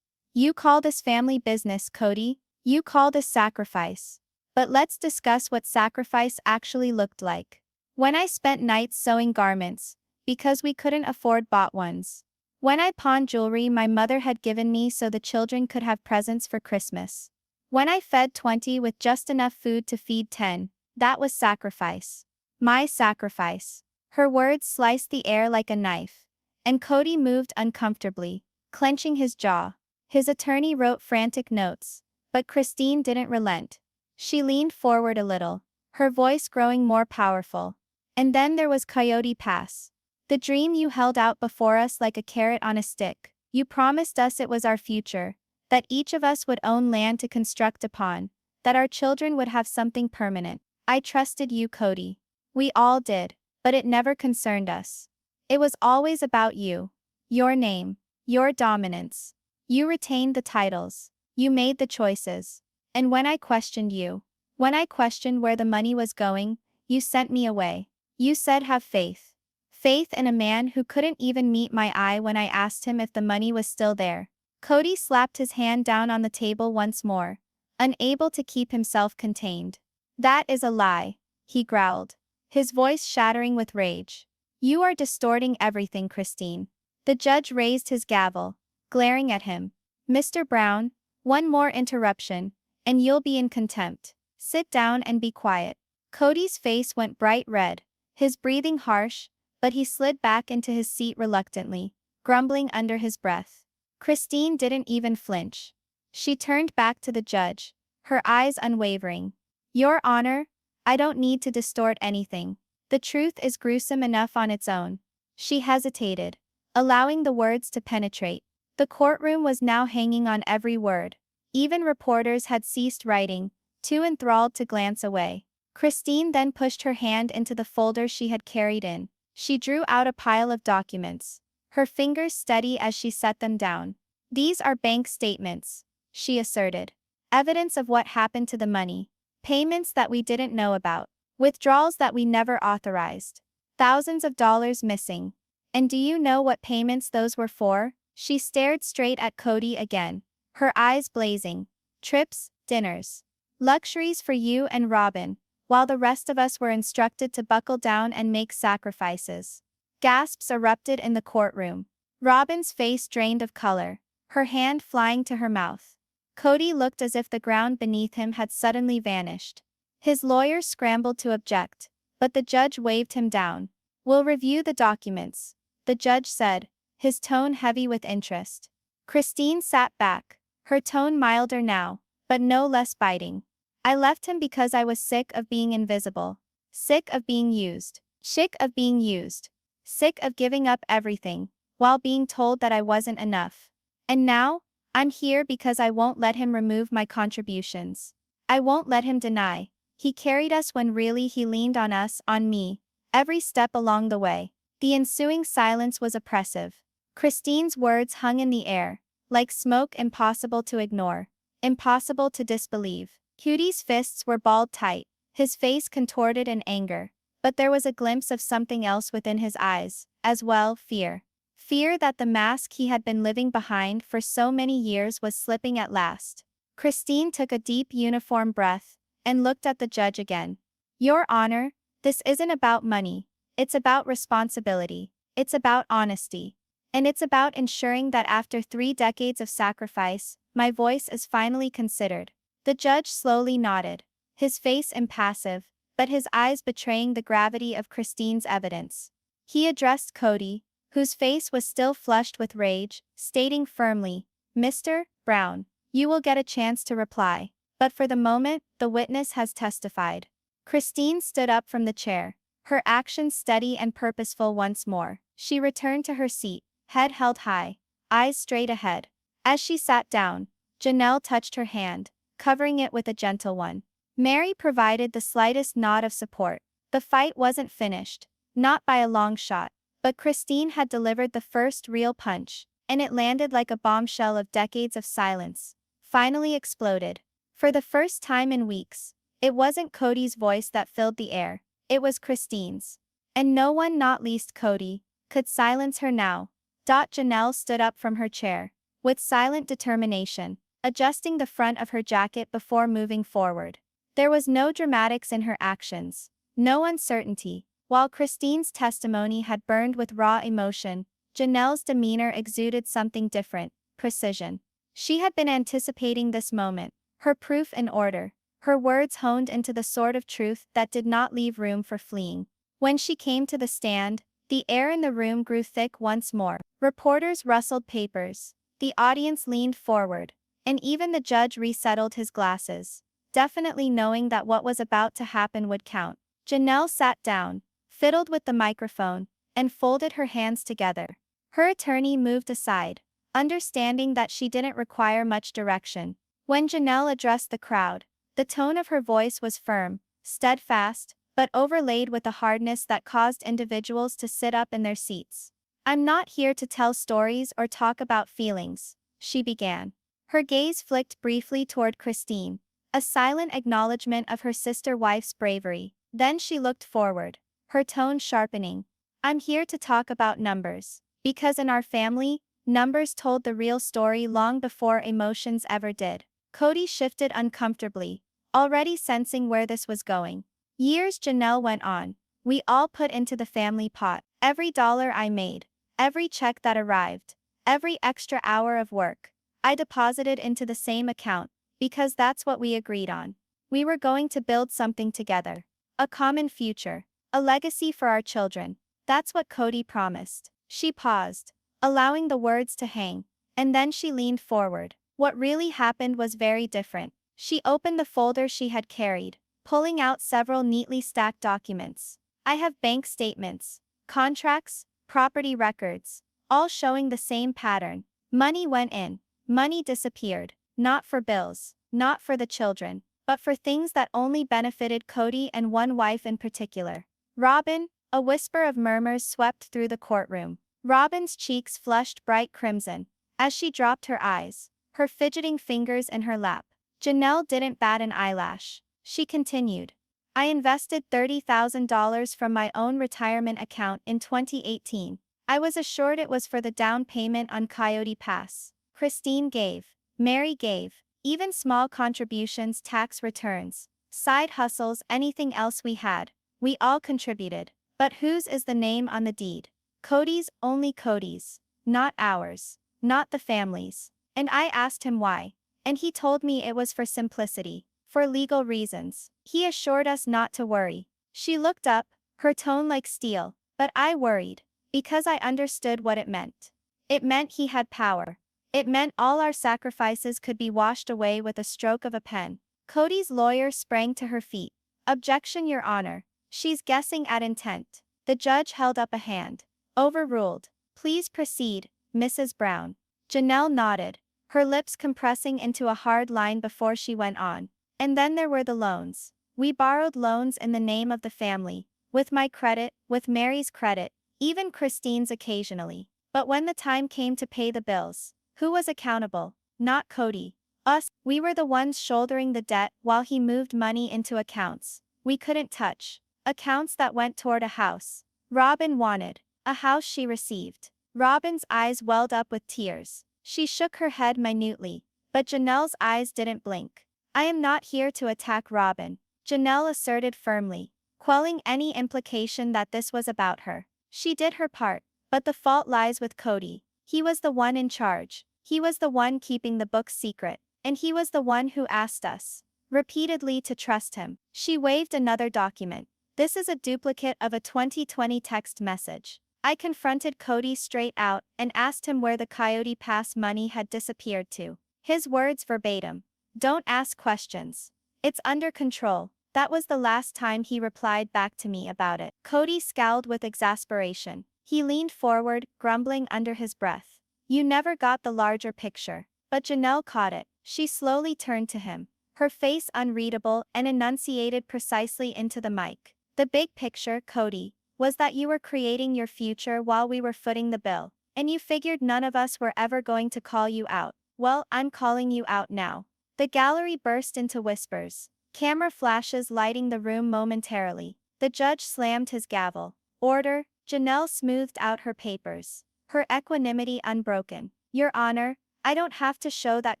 A: "You call this family business, Kody. You call this sacrifice. But let's discuss what sacrifice actually looked like. When I spent nights sewing garments, because we couldn't afford bought ones. When I pawned jewelry my mother had given me so the children could have presents for Christmas. When I fed 20 with just enough food to feed 10, that was sacrifice. My sacrifice." Her words sliced the air like a knife, and Kody moved uncomfortably, clenching his jaw. His attorney wrote frantic notes, but Christine didn't relent. She leaned forward a little, her voice growing more powerful. "And then there was Coyote Pass. The dream you held out before us like a carrot on a stick. You promised us it was our future, that each of us would own land to construct upon, that our children would have something permanent. I trusted you, Kody. We all did. But it never concerned us. It was always about you. Your name. Your dominance. You retained the titles. You made the choices. And when I questioned you, when I questioned where the money was going, you sent me away. You said have faith. Faith in a man who couldn't even meet my eye when I asked him if the money was still there." Kody slapped his hand down on the table once more, unable to keep himself contained. "That is a lie," he growled, his voice shattering with rage. "You are distorting everything, Christine." The judge raised his gavel, glaring at him. "Mr. Brown, one more interruption, and you'll be in contempt. Sit down and be quiet." Kody's face went bright red, his breathing harsh, but he slid back into his seat reluctantly, grumbling under his breath. Christine didn't even flinch. She turned back to the judge, her eyes unwavering. "Your Honor, I don't need to distort anything. The truth is gruesome enough on its own." She hesitated, allowing the words to penetrate. The courtroom was now hanging on every word. Even reporters had ceased writing, too enthralled to glance away. Christine then pushed her hand into the folder she had carried in. She drew out a pile of documents, her fingers steady as she set them down. "These are bank statements," she asserted. "Evidence of what happened to the money. Payments that we didn't know about. Withdrawals that we never authorized. Thousands of dollars missing. And do you know what payments those were for?" She stared straight at Kody again, her eyes blazing. "Trips, dinners. Luxuries for you and Robin, while the rest of us were instructed to buckle down and make sacrifices." Gasps erupted in the courtroom. Robin's face drained of color, her hand flying to her mouth. Kody looked as if the ground beneath him had suddenly vanished. His lawyers scrambled to object, but the judge waved him down. "We'll review the documents," the judge said, his tone heavy with interest. Christine sat back, her tone milder now, but no less biting. "I left him because I was sick of being invisible. Sick of being used. Sick of being used. Sick of giving up everything, while being told that I wasn't enough. And now, I'm here because I won't let him remove my contributions. I won't let him deny he carried us when really he leaned on us, on me, every step along the way." The ensuing silence was oppressive. Christine's words hung in the air, like smoke impossible to ignore, impossible to disbelieve. Kody's fists were balled tight, his face contorted in anger, but there was a glimpse of something else within his eyes, as well, fear. Fear that the mask he had been living behind for so many years was slipping at last. Christine took a deep uniform breath, and looked at the judge again. "Your Honor, this isn't about money. It's about responsibility. It's about honesty. And it's about ensuring that after 3 decades of sacrifice, my voice is finally considered." The judge slowly nodded, his face impassive, but his eyes betraying the gravity of Christine's evidence. He addressed Kody, whose face was still flushed with rage, stating firmly, "Mr. Brown, you will get a chance to reply. But for the moment, the witness has testified." Christine stood up from the chair, her actions steady and purposeful once more. She returned to her seat, head held high, eyes straight ahead. As she sat down, Janelle touched her hand, covering it with a gentle one. Meri provided the slightest nod of support. The fight wasn't finished, not by a long shot, but Christine had delivered the first real punch, and it landed like a bombshell of decades of silence. Finally exploded. For the first time in weeks, it wasn't Kody's voice that filled the air, it was Christine's. And no one, not least Kody, could silence her now. Janelle stood up from her chair, with silent determination, adjusting the front of her jacket before moving forward. There was no dramatics in her actions, no uncertainty. While Christine's testimony had burned with raw emotion, Janelle's demeanor exuded something different, precision. She had been anticipating this moment, her proof in order, her words honed into the sort of truth that did not leave room for fleeing. When she came to the stand, the air in the room grew thick once more. Reporters rustled papers, the audience leaned forward, and even the judge resettled his glasses, definitely knowing that what was about to happen would count. Janelle sat down, fiddled with the microphone, and folded her hands together. Her attorney moved aside, understanding that she didn't require much direction. When Janelle addressed the crowd, the tone of her voice was firm, steadfast, but overlaid with a hardness that caused individuals to sit up in their seats. "I'm not here to tell stories or talk about feelings," she began. Her gaze flicked briefly toward Christine, a silent acknowledgement of her sister wife's bravery. Then she looked forward, her tone sharpening. "I'm here to talk about numbers, because in our family, Numbers told the real story long before emotions ever did. Kody shifted uncomfortably, already sensing where this was going. Years, Janelle went on. We all put into the family pot. Every dollar I made, every check that arrived, every extra hour of work, I deposited into the same account, because that's what we agreed on. We were going to build something together. A common future. A legacy for our children. That's what Kody promised. She paused, allowing the words to hang, and then she leaned forward. What really happened was very different. She opened the folder she had carried, pulling out several neatly stacked documents. I have bank statements, contracts, property records, all showing the same pattern. Money went in, money disappeared, not for bills, not for the children, but for things that only benefited Kody and one wife in particular. Robin, a whisper of murmurs swept through the courtroom. Robin's cheeks flushed bright crimson as she dropped her eyes, her fidgeting fingers in her lap. Janelle didn't bat an eyelash. She continued. I invested $30,000 from my own retirement account in 2018. I was assured it was for the down payment on Coyote Pass. Christine gave. Meri gave. Even small contributions, tax returns, side hustles, anything else we had. We all contributed. But whose is the name on the deed? Kody's, only Kody's. Not ours. Not the family's. And I asked him why. And he told me it was for simplicity. For legal reasons. He assured us not to worry. She looked up, her tone like steel. But I worried. Because I understood what it meant. It meant he had power. It meant all our sacrifices could be washed away with a stroke of a pen. Kody's lawyer sprang to her feet. Objection, Your Honor. She's guessing at intent. The judge held up a hand. Overruled. Please proceed, Mrs. Brown. Janelle nodded, her lips compressing into a hard line before she went on. And then there were the loans. We borrowed loans in the name of the family, with my credit, with Meri's credit, even Christine's occasionally. But when the time came to pay the bills, who was accountable? Not Kody. Us. We were the ones shouldering the debt while he moved money into accounts we couldn't touch. Accounts that went toward a house Robin wanted, a house she received. Robin's eyes welled up with tears. She shook her head minutely, but Janelle's eyes didn't blink. I am not here to attack Robin, Janelle asserted firmly, quelling any implication that this was about her. She did her part, but the fault lies with Kody. He was the one in charge. He was the one keeping the books secret, and he was the one who asked us, repeatedly, to trust him. She waved another document. This is a duplicate of a 2020 text message. I confronted Kody straight out and asked him where the Coyote Pass money had disappeared to. His words verbatim. Don't ask questions. It's under control. That was the last time he replied back to me about it. Kody scowled with exasperation. He leaned forward, grumbling under his breath. You never got the larger picture. But Janelle caught it. She slowly turned to him, her face unreadable, and enunciated precisely into the mic. The big picture, Kody, was that you were creating your future while we were footing the bill. And you figured none of us were ever going to call you out. Well, I'm calling you out now. The gallery burst into whispers, camera flashes lighting the room momentarily. The judge slammed his gavel. Order. Janelle smoothed out her papers, her equanimity unbroken. Your Honor, I don't have to show that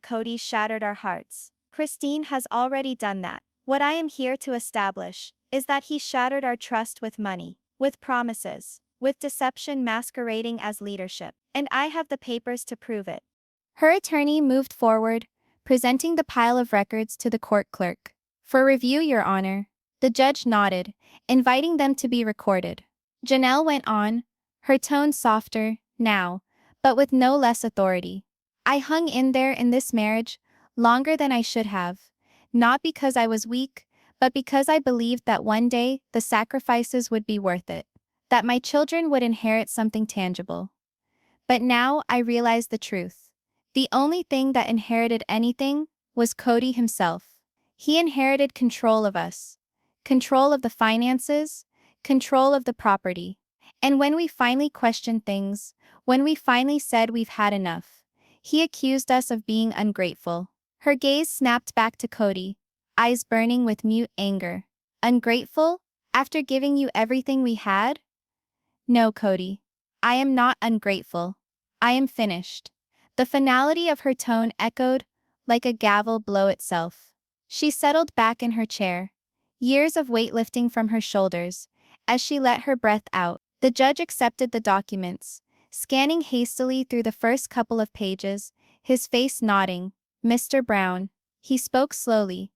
A: Kody shattered our hearts. Christine has already done that. What I am here to establish is that he shattered our trust with money, with promises, with deception masquerading as leadership. And I have the papers to prove it. Her attorney moved forward, presenting the pile of records to the court clerk. For review, Your Honor. The judge nodded, inviting them to be recorded. Janelle went on, her tone softer, now, but with no less authority. I hung in there in this marriage longer than I should have, not because I was weak, but because I believed that one day the sacrifices would be worth it, that my children would inherit something tangible. But now I realize the truth. The only thing that inherited anything was Kody himself. He inherited control of us, control of the finances, control of the property. And when we finally questioned things, when we finally said we've had enough, he accused us of being ungrateful. Her gaze snapped back to Kody, eyes burning with mute anger. Ungrateful? After giving you everything we had? No, Kody. I am not ungrateful. I am finished. The finality of her tone echoed like a gavel blow itself. She settled back in her chair, years of weight lifting from her shoulders. As she let her breath out, the judge accepted the documents, scanning hastily through the first couple of pages, his face nodding. Mr. Brown, he spoke slowly.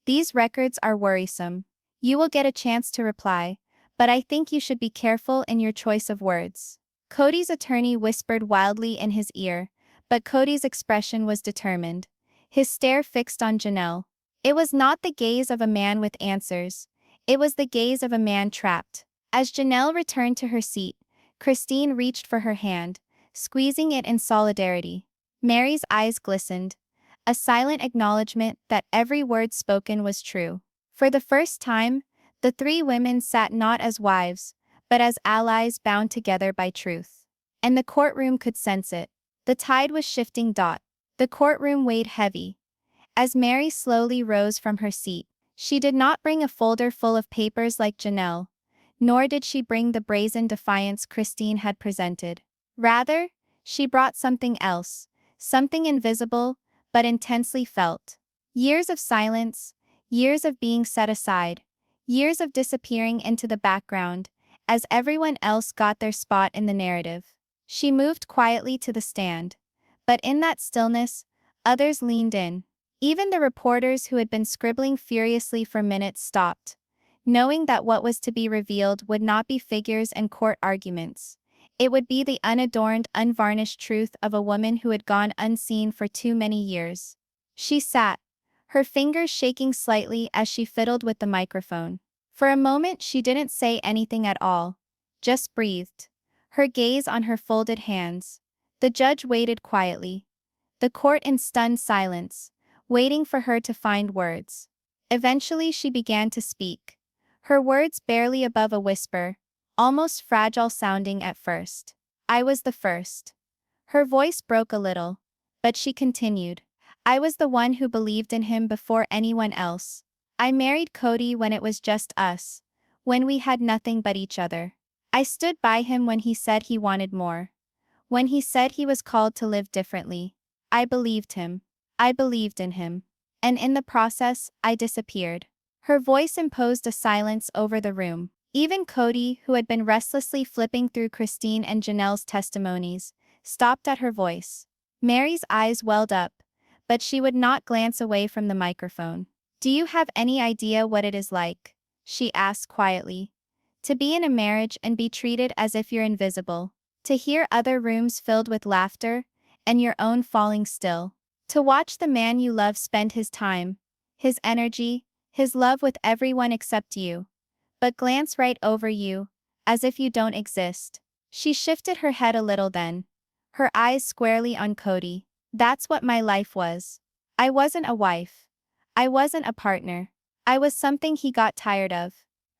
A: These records are worrisome. You will get a chance to reply, but I think you should be careful in your choice of words. Kody's attorney whispered wildly in his ear, but Kody's expression was determined, his stare fixed on Janelle. It was not the gaze of a man with answers. It was the gaze of a man trapped. As Janelle returned to her seat, Christine reached for her hand, squeezing it in solidarity. Meri's eyes glistened, a silent acknowledgement that every word spoken was true. For the first time, the three women sat not as wives, but as allies bound together by truth. And the courtroom could sense it. The tide was shifting. The courtroom weighed heavy. As Meri slowly rose from her seat, she did not bring a folder full of papers like Janelle, nor did she bring the brazen defiance Christine had presented. Rather, she brought something else, something invisible, but intensely felt. Years of silence, years of being set aside, years of disappearing into the background, as everyone else got their spot in the narrative. She moved quietly to the stand. But in that stillness, others leaned in. Even the reporters who had been scribbling furiously for minutes stopped, knowing that what was to be revealed would not be figures and court arguments. It would be the unadorned, unvarnished truth of a woman who had gone unseen for too many years. She sat, her fingers shaking slightly as she fiddled with the microphone. For a moment she didn't say anything at all, just breathed, her gaze on her folded hands. The judge waited quietly, the court in stunned silence, waiting for her to find words. Eventually she began to speak, her words barely above a whisper, almost fragile sounding at first. I was the first. Her voice broke a little, but she continued. I was the one who believed in him before anyone else. I married Kody when it was just us, when we had nothing but each other. I stood by him when he said he wanted more, when he said he was called to live differently. I believed him. I believed in him. And in the process, I disappeared. Her voice imposed a silence over the room. Even Kody, who had been restlessly flipping through Christine and Janelle's testimonies, stopped at her voice. Meri's eyes welled up, but she would not glance away from the microphone. Do you have any idea what it is like? She asked quietly. To be in a marriage and be treated as if you're invisible. To hear other rooms filled with laughter, and your own falling still. To watch the man you love spend his time, his energy, his love with everyone except you, but glance right over you, as if you don't exist. She shifted her head a little then, her eyes squarely on Kody. That's what my life was. I wasn't a wife. I wasn't a partner. I was something he got tired of.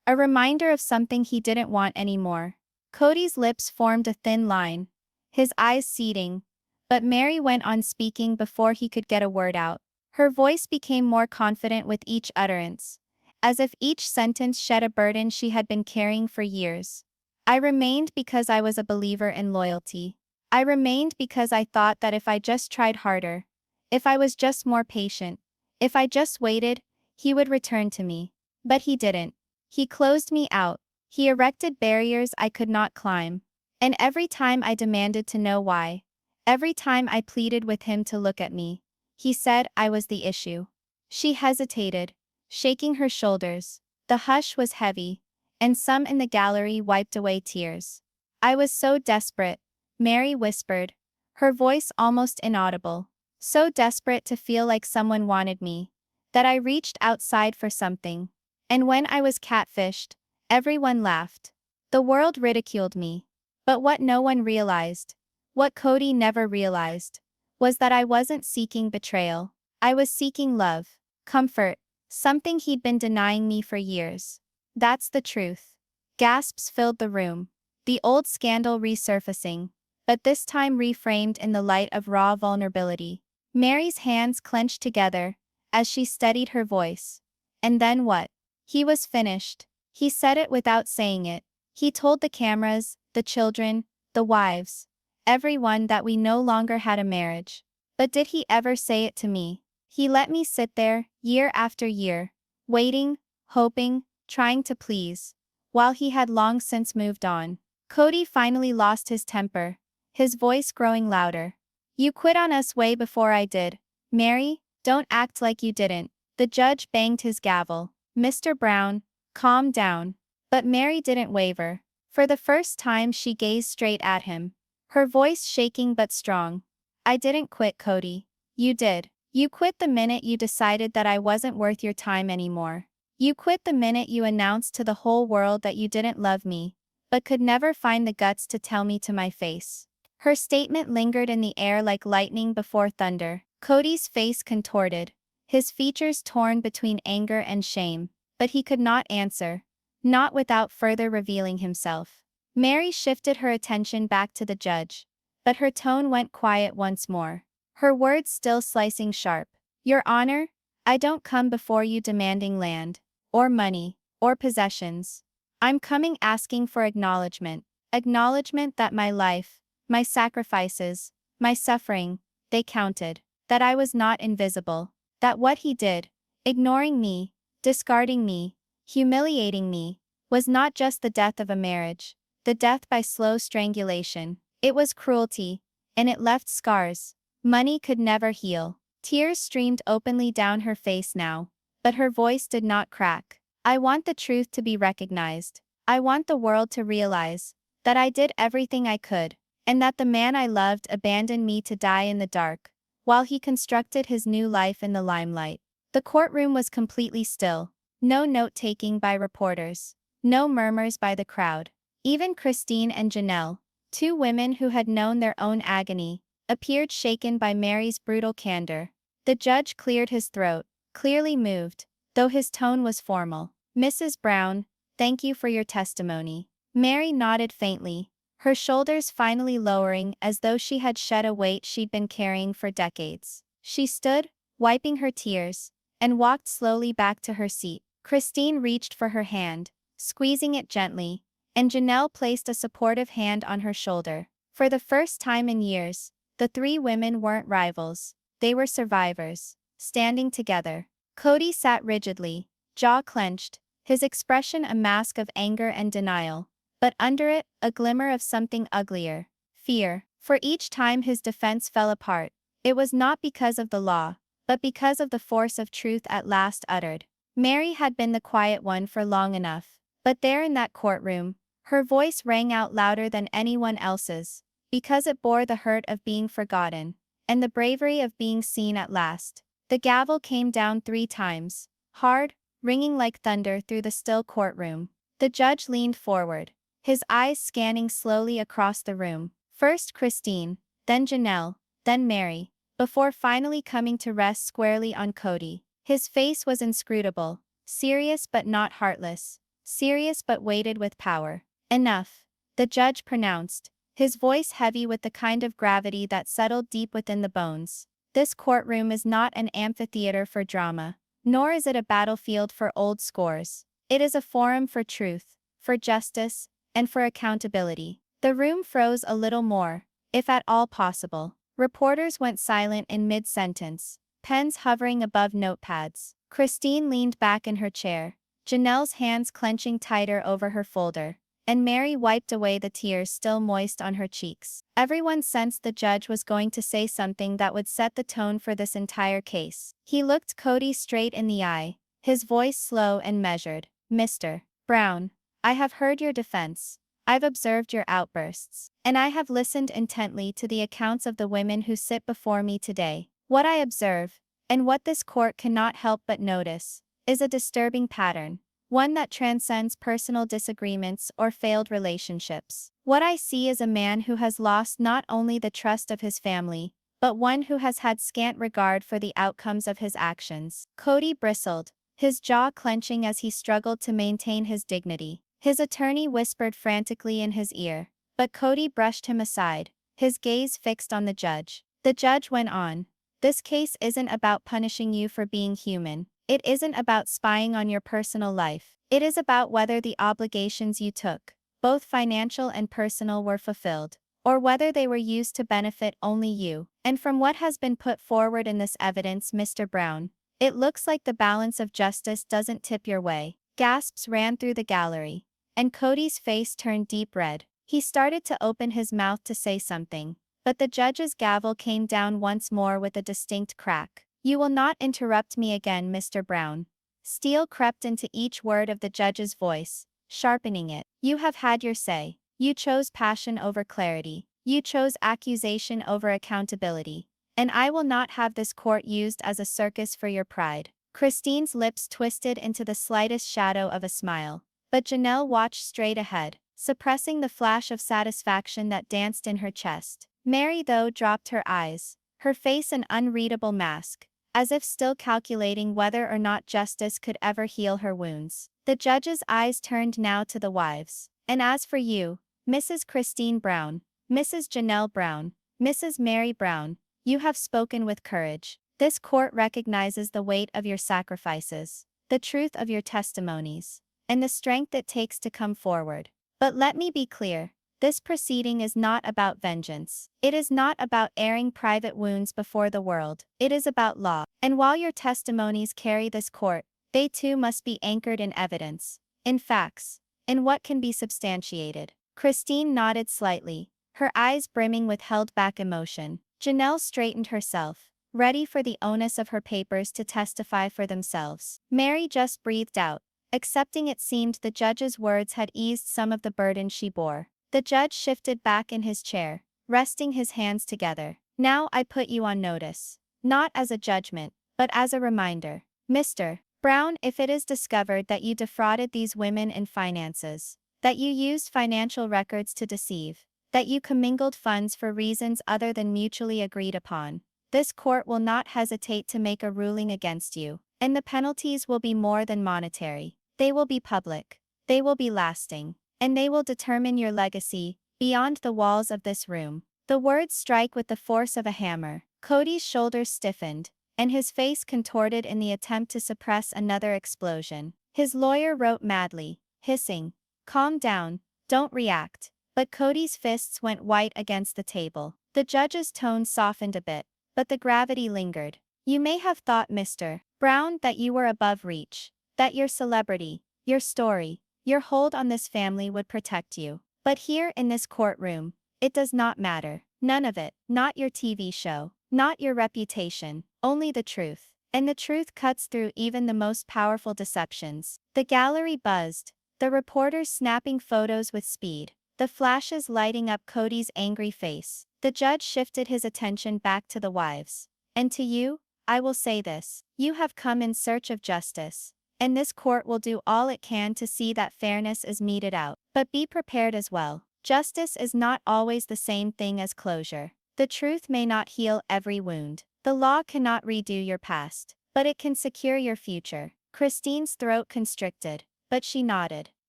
A: A reminder of something he didn't want anymore. Kody's lips formed a thin line, his eyes seething, but Meri went on speaking before he could get a word out. Her voice became more confident with each utterance, as if each sentence shed a burden she had been carrying for years. I remained because I was a believer in loyalty. I remained because I thought that if I just tried harder, if I was just more patient, if I just waited, he would return to me. But he didn't. He closed me out. He erected barriers I could not climb. And every time I demanded to know why, every time I pleaded with him to look at me, he said I was the issue. She hesitated, shaking her shoulders. The hush was heavy, and some in the gallery wiped away tears. I was so desperate, Meri whispered, her voice almost inaudible. So desperate to feel like someone wanted me, that I reached outside for something. And when I was catfished, everyone laughed. The world ridiculed me. But what no one realized, what Kody never realized, was that I wasn't seeking betrayal. I was seeking love, comfort, something he'd been denying me for years. That's the truth. Gasps filled the room, the old scandal resurfacing, but this time reframed in the light of raw vulnerability. Meri's hands clenched together as she steadied her voice. And then what? He was finished. He said it without saying it. He told the cameras, the children, the wives. everyone that we no longer had a marriage. But did he ever say it to me? He let me sit there, year after year, waiting, hoping, trying to please, while he had long since moved on. Kody finally lost his temper, his voice growing louder. You quit on us way before I did. Meri, don't act like you didn't. The judge banged his gavel. Mr. Brown, calm down. But Meri didn't waver. For the first time she gazed straight at him, her voice shaking but strong. I didn't quit, Kody. You did. You quit the minute you decided that I wasn't worth your time anymore. You quit the minute you announced to the whole world that you didn't love me, but could never find the guts to tell me to my face. Her statement lingered in the air like lightning before thunder. Kody's face contorted, his features torn between anger and shame, but he could not answer, not without further revealing himself. Meri shifted her attention back to the judge, but her tone went quiet once more, her words still slicing sharp. Your Honor, I don't come before you demanding land, or money, or possessions. I'm coming asking for acknowledgement that my life, my sacrifices, my suffering, they counted, that I was not invisible, that what he did, ignoring me, discarding me, humiliating me, was not just the death of a marriage, the death by slow strangulation. It was cruelty, and it left scars money could never heal. Tears streamed openly down her face now, but her voice did not crack. I want the truth to be recognized. I want the world to realize that I did everything I could, and that the man I loved abandoned me to die in the dark, while he constructed his new life in the limelight. The courtroom was completely still. No note-taking by reporters. No murmurs by the crowd. Even Christine and Janelle, two women who had known their own agony, appeared shaken by Meri's brutal candor. The judge cleared his throat, clearly moved, though his tone was formal. Mrs. Brown, thank you for your testimony. Meri nodded faintly, her shoulders finally lowering as though she had shed a weight she'd been carrying for decades. She stood, wiping her tears, and walked slowly back to her seat. Christine reached for her hand, squeezing it gently, and Janelle placed a supportive hand on her shoulder. For the first time in years, the three women weren't rivals, they were survivors, standing together. Kody sat rigidly, jaw clenched, his expression a mask of anger and denial, but under it, a glimmer of something uglier, fear. For each time his defense fell apart, it was not because of the law, but because of the force of truth at last uttered. Meri had been the quiet one for long enough, but there in that courtroom, her voice rang out louder than anyone else's, because it bore the hurt of being forgotten, and the bravery of being seen at last. The gavel came down 3 times, hard, ringing like thunder through the still courtroom. The judge leaned forward, his eyes scanning slowly across the room. First Christine, then Janelle, then Meri, before finally coming to rest squarely on Kody. His face was inscrutable, serious but not heartless, serious but weighted with power. Enough, the judge pronounced, his voice heavy with the kind of gravity that settled deep within the bones. This courtroom is not an amphitheater for drama, nor is it a battlefield for old scores. It is a forum for truth, for justice, and for accountability. The room froze a little more, if at all possible. Reporters went silent in mid-sentence, pens hovering above notepads. Christine leaned back in her chair, Janelle's hands clenching tighter over her folder, and Meri wiped away the tears still moist on her cheeks. Everyone sensed the judge was going to say something that would set the tone for this entire case. He looked Kody straight in the eye, his voice slow and measured. Mr. Brown, I have heard your defense. I've observed your outbursts, and I have listened intently to the accounts of the women who sit before me today. What I observe, and what this court cannot help but notice, is a disturbing pattern, one that transcends personal disagreements or failed relationships. What I see is a man who has lost not only the trust of his family, but one who has had scant regard for the outcomes of his actions. Kody bristled, his jaw clenching as he struggled to maintain his dignity. His attorney whispered frantically in his ear, but Kody brushed him aside, his gaze fixed on the judge. The judge went on, this case isn't about punishing you for being human. It isn't about spying on your personal life. It is about whether the obligations you took, both financial and personal, were fulfilled, or whether they were used to benefit only you. And from what has been put forward in this evidence, Mr. Brown, it looks like the balance of justice doesn't tip your way. Gasps ran through the gallery, and Kody's face turned deep red. He started to open his mouth to say something, but the judge's gavel came down once more with a distinct crack. You will not interrupt me again, Mr. Brown. Steel crept into each word of the judge's voice, sharpening it. You have had your say. You chose passion over clarity. You chose accusation over accountability. And I will not have this court used as a circus for your pride. Christine's lips twisted into the slightest shadow of a smile. But Janelle watched straight ahead, suppressing the flash of satisfaction that danced in her chest. Meri, though, dropped her eyes, her face an unreadable mask, as if still calculating whether or not justice could ever heal her wounds. The judge's eyes turned now to the wives. And as for you, Mrs. Christine Brown, Mrs. Janelle Brown, Mrs. Meri Brown, you have spoken with courage. This court recognizes the weight of your sacrifices, the truth of your testimonies, and the strength it takes to come forward. But let me be clear. This proceeding is not about vengeance. It is not about airing private wounds before the world. It is about law. And while your testimonies carry this court, they too must be anchored in evidence, in facts, in what can be substantiated. Christine nodded slightly, her eyes brimming with held-back emotion. Janelle straightened herself, ready for the onus of her papers to testify for themselves. Meri just breathed out, accepting it seemed the judge's words had eased some of the burden she bore. The judge shifted back in his chair, resting his hands together. Now I put you on notice. Not as a judgment, but as a reminder. Mr. Brown, if it is discovered that you defrauded these women in finances, that you used financial records to deceive, that you commingled funds for reasons other than mutually agreed upon, this court will not hesitate to make a ruling against you, and the penalties will be more than monetary. They will be public. They will be lasting. And they will determine your legacy, beyond the walls of this room. The words strike with the force of a hammer. Kody's shoulders stiffened, and his face contorted in the attempt to suppress another explosion. His lawyer wrote madly, hissing, "Calm down, don't react." But Kody's fists went white against the table. The judge's tone softened a bit, but the gravity lingered. You may have thought, Mr. Brown, that you were above reach, that your celebrity, your story, your hold on this family would protect you. But here in this courtroom, it does not matter. None of it. Not your TV show. Not your reputation. Only the truth. And the truth cuts through even the most powerful deceptions. The gallery buzzed, the reporters snapping photos with speed, the flashes lighting up Kody's angry face. The judge shifted his attention back to the wives. And to you, I will say this. You have come in search of justice. And this court will do all it can to see that fairness is meted out. But be prepared as well. Justice is not always the same thing as closure. The truth may not heal every wound. The law cannot redo your past, but it can secure your future. Christine's throat constricted, but she nodded.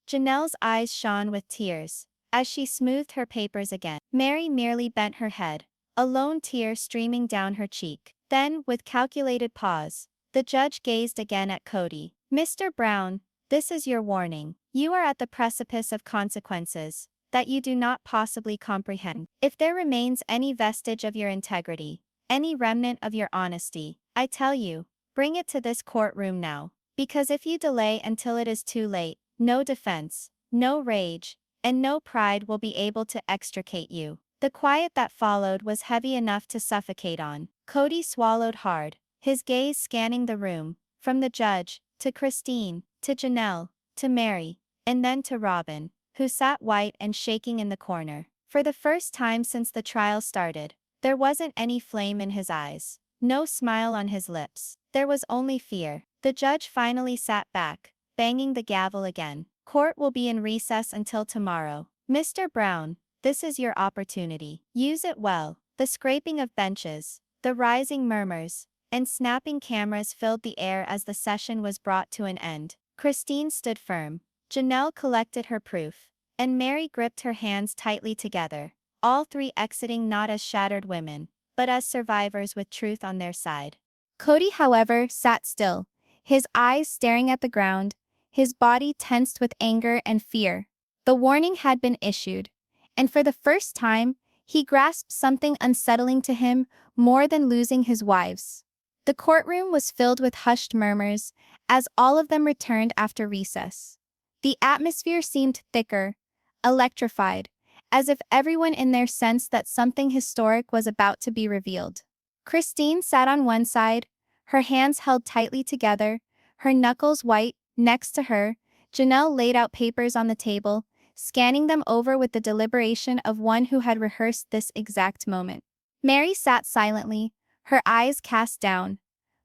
A: Janelle's eyes shone with tears, as she smoothed her papers again. Meri merely bent her head, a lone tear streaming down her cheek. Then, with calculated pause, the judge gazed again at Kody. Mr. Brown, this is your warning. You are at the precipice of consequences that you do not possibly comprehend. If there remains any vestige of your integrity, any remnant of your honesty, I tell you, bring it to this courtroom now. Because if you delay until it is too late, no defense, no rage, and no pride will be able to extricate you. The quiet that followed was heavy enough to suffocate on. Kody swallowed hard, his gaze scanning the room, from the judge, to Christine, to Janelle, to Meri, and then to Robin, who sat white and shaking in the corner. For the first time since the trial started, there wasn't any flame in his eyes, no smile on his lips. There was only fear. The judge finally sat back, banging the gavel again. Court will be in recess until tomorrow. Mr. Brown, this is your opportunity. Use it well. The scraping of benches, the rising murmurs, and snapping cameras filled the air as the session was brought to an end. Christine stood firm. Janelle collected her proof, and Meri gripped her hands tightly together, all three exiting not as shattered women, but as survivors with truth on their side. Kody, however, sat still, his eyes staring at the ground, his body tensed with anger and fear. The warning had been issued, and for the first time, He grasped something unsettling to him more than losing his wives. The courtroom was filled with hushed murmurs as all of them returned after recess. The atmosphere seemed thicker, electrified, as if everyone in there sensed that something historic was about to be revealed. Christine sat on one side, her hands held tightly together, her knuckles white. Next to her, Janelle laid out papers on the table, scanning them over with the deliberation of one who had rehearsed this exact moment. Meri sat silently, her eyes cast down,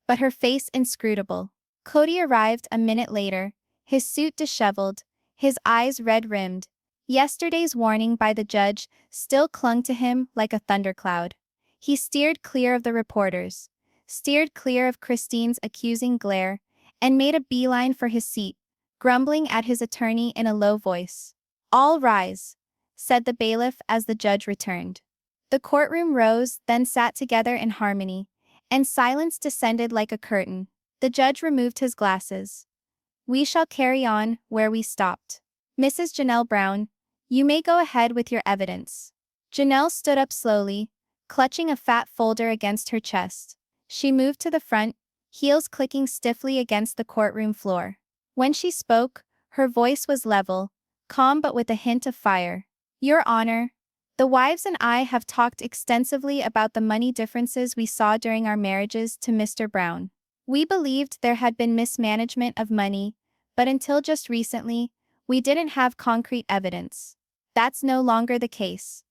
A: but her face inscrutable. Kody arrived a minute later, his suit disheveled, his eyes red-rimmed. Yesterday's warning by the judge still clung to him like a thundercloud. He steered clear of the reporters, steered clear of Christine's accusing glare, and made a beeline for his seat, grumbling at his attorney in a low voice. "All rise," said the bailiff as the judge returned. The courtroom rose, then sat together in harmony, and silence descended like a curtain. The judge removed his glasses. "We shall carry on where we stopped. Mrs. Janelle Brown, you may go ahead with your evidence." Janelle stood up slowly, clutching a fat folder against her chest. She moved to the front, heels clicking stiffly against the courtroom floor. When she spoke, her voice was level, calm but with a hint of fire. "Your Honor, the wives and I have talked extensively about the money differences we saw during our marriages to Mr. Brown. We believed there had been mismanagement of money, but until just recently, we didn't have concrete evidence. That's no longer the case."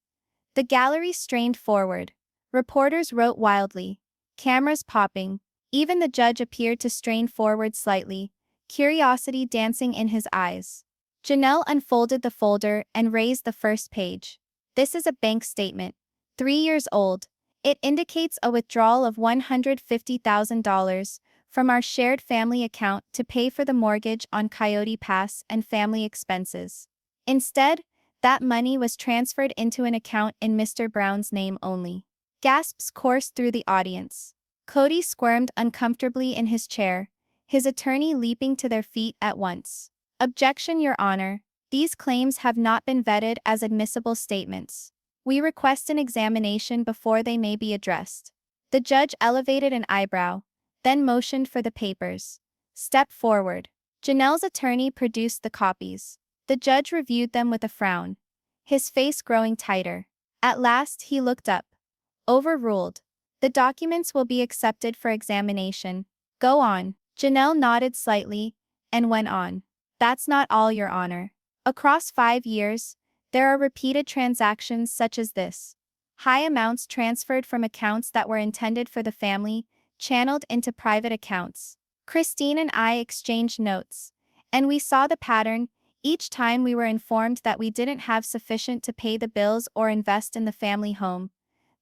A: The gallery strained forward. Reporters wrote wildly, cameras popping. Even the judge appeared to strain forward slightly, curiosity dancing in his eyes. Janelle unfolded the folder and raised the first page. "This is a bank statement, 3 years old. It indicates a withdrawal of $150,000 from our shared family account to pay for the mortgage on Coyote Pass and family expenses. Instead, that money was transferred into an account in Mr. Brown's name only." Gasps coursed through the audience. Kody squirmed uncomfortably in his chair, his attorney leaping to their feet at once. "Objection, Your Honor. These claims have not been vetted as admissible statements. We request an examination before they may be addressed." The judge elevated an eyebrow, then motioned for the papers. "Step forward." Janelle's attorney produced the copies. The judge reviewed them with a frown, his face growing tighter. At last he looked up. "Overruled. The documents will be accepted for examination. Go on." Janelle nodded slightly and went on. "That's not all, Your Honor. Across 5 years, there are repeated transactions such as this. High amounts transferred from accounts that were intended for the family, channeled into private accounts. Christine and I exchanged notes, and we saw the pattern. Each time we were informed that we didn't have sufficient to pay the bills or invest in the family home.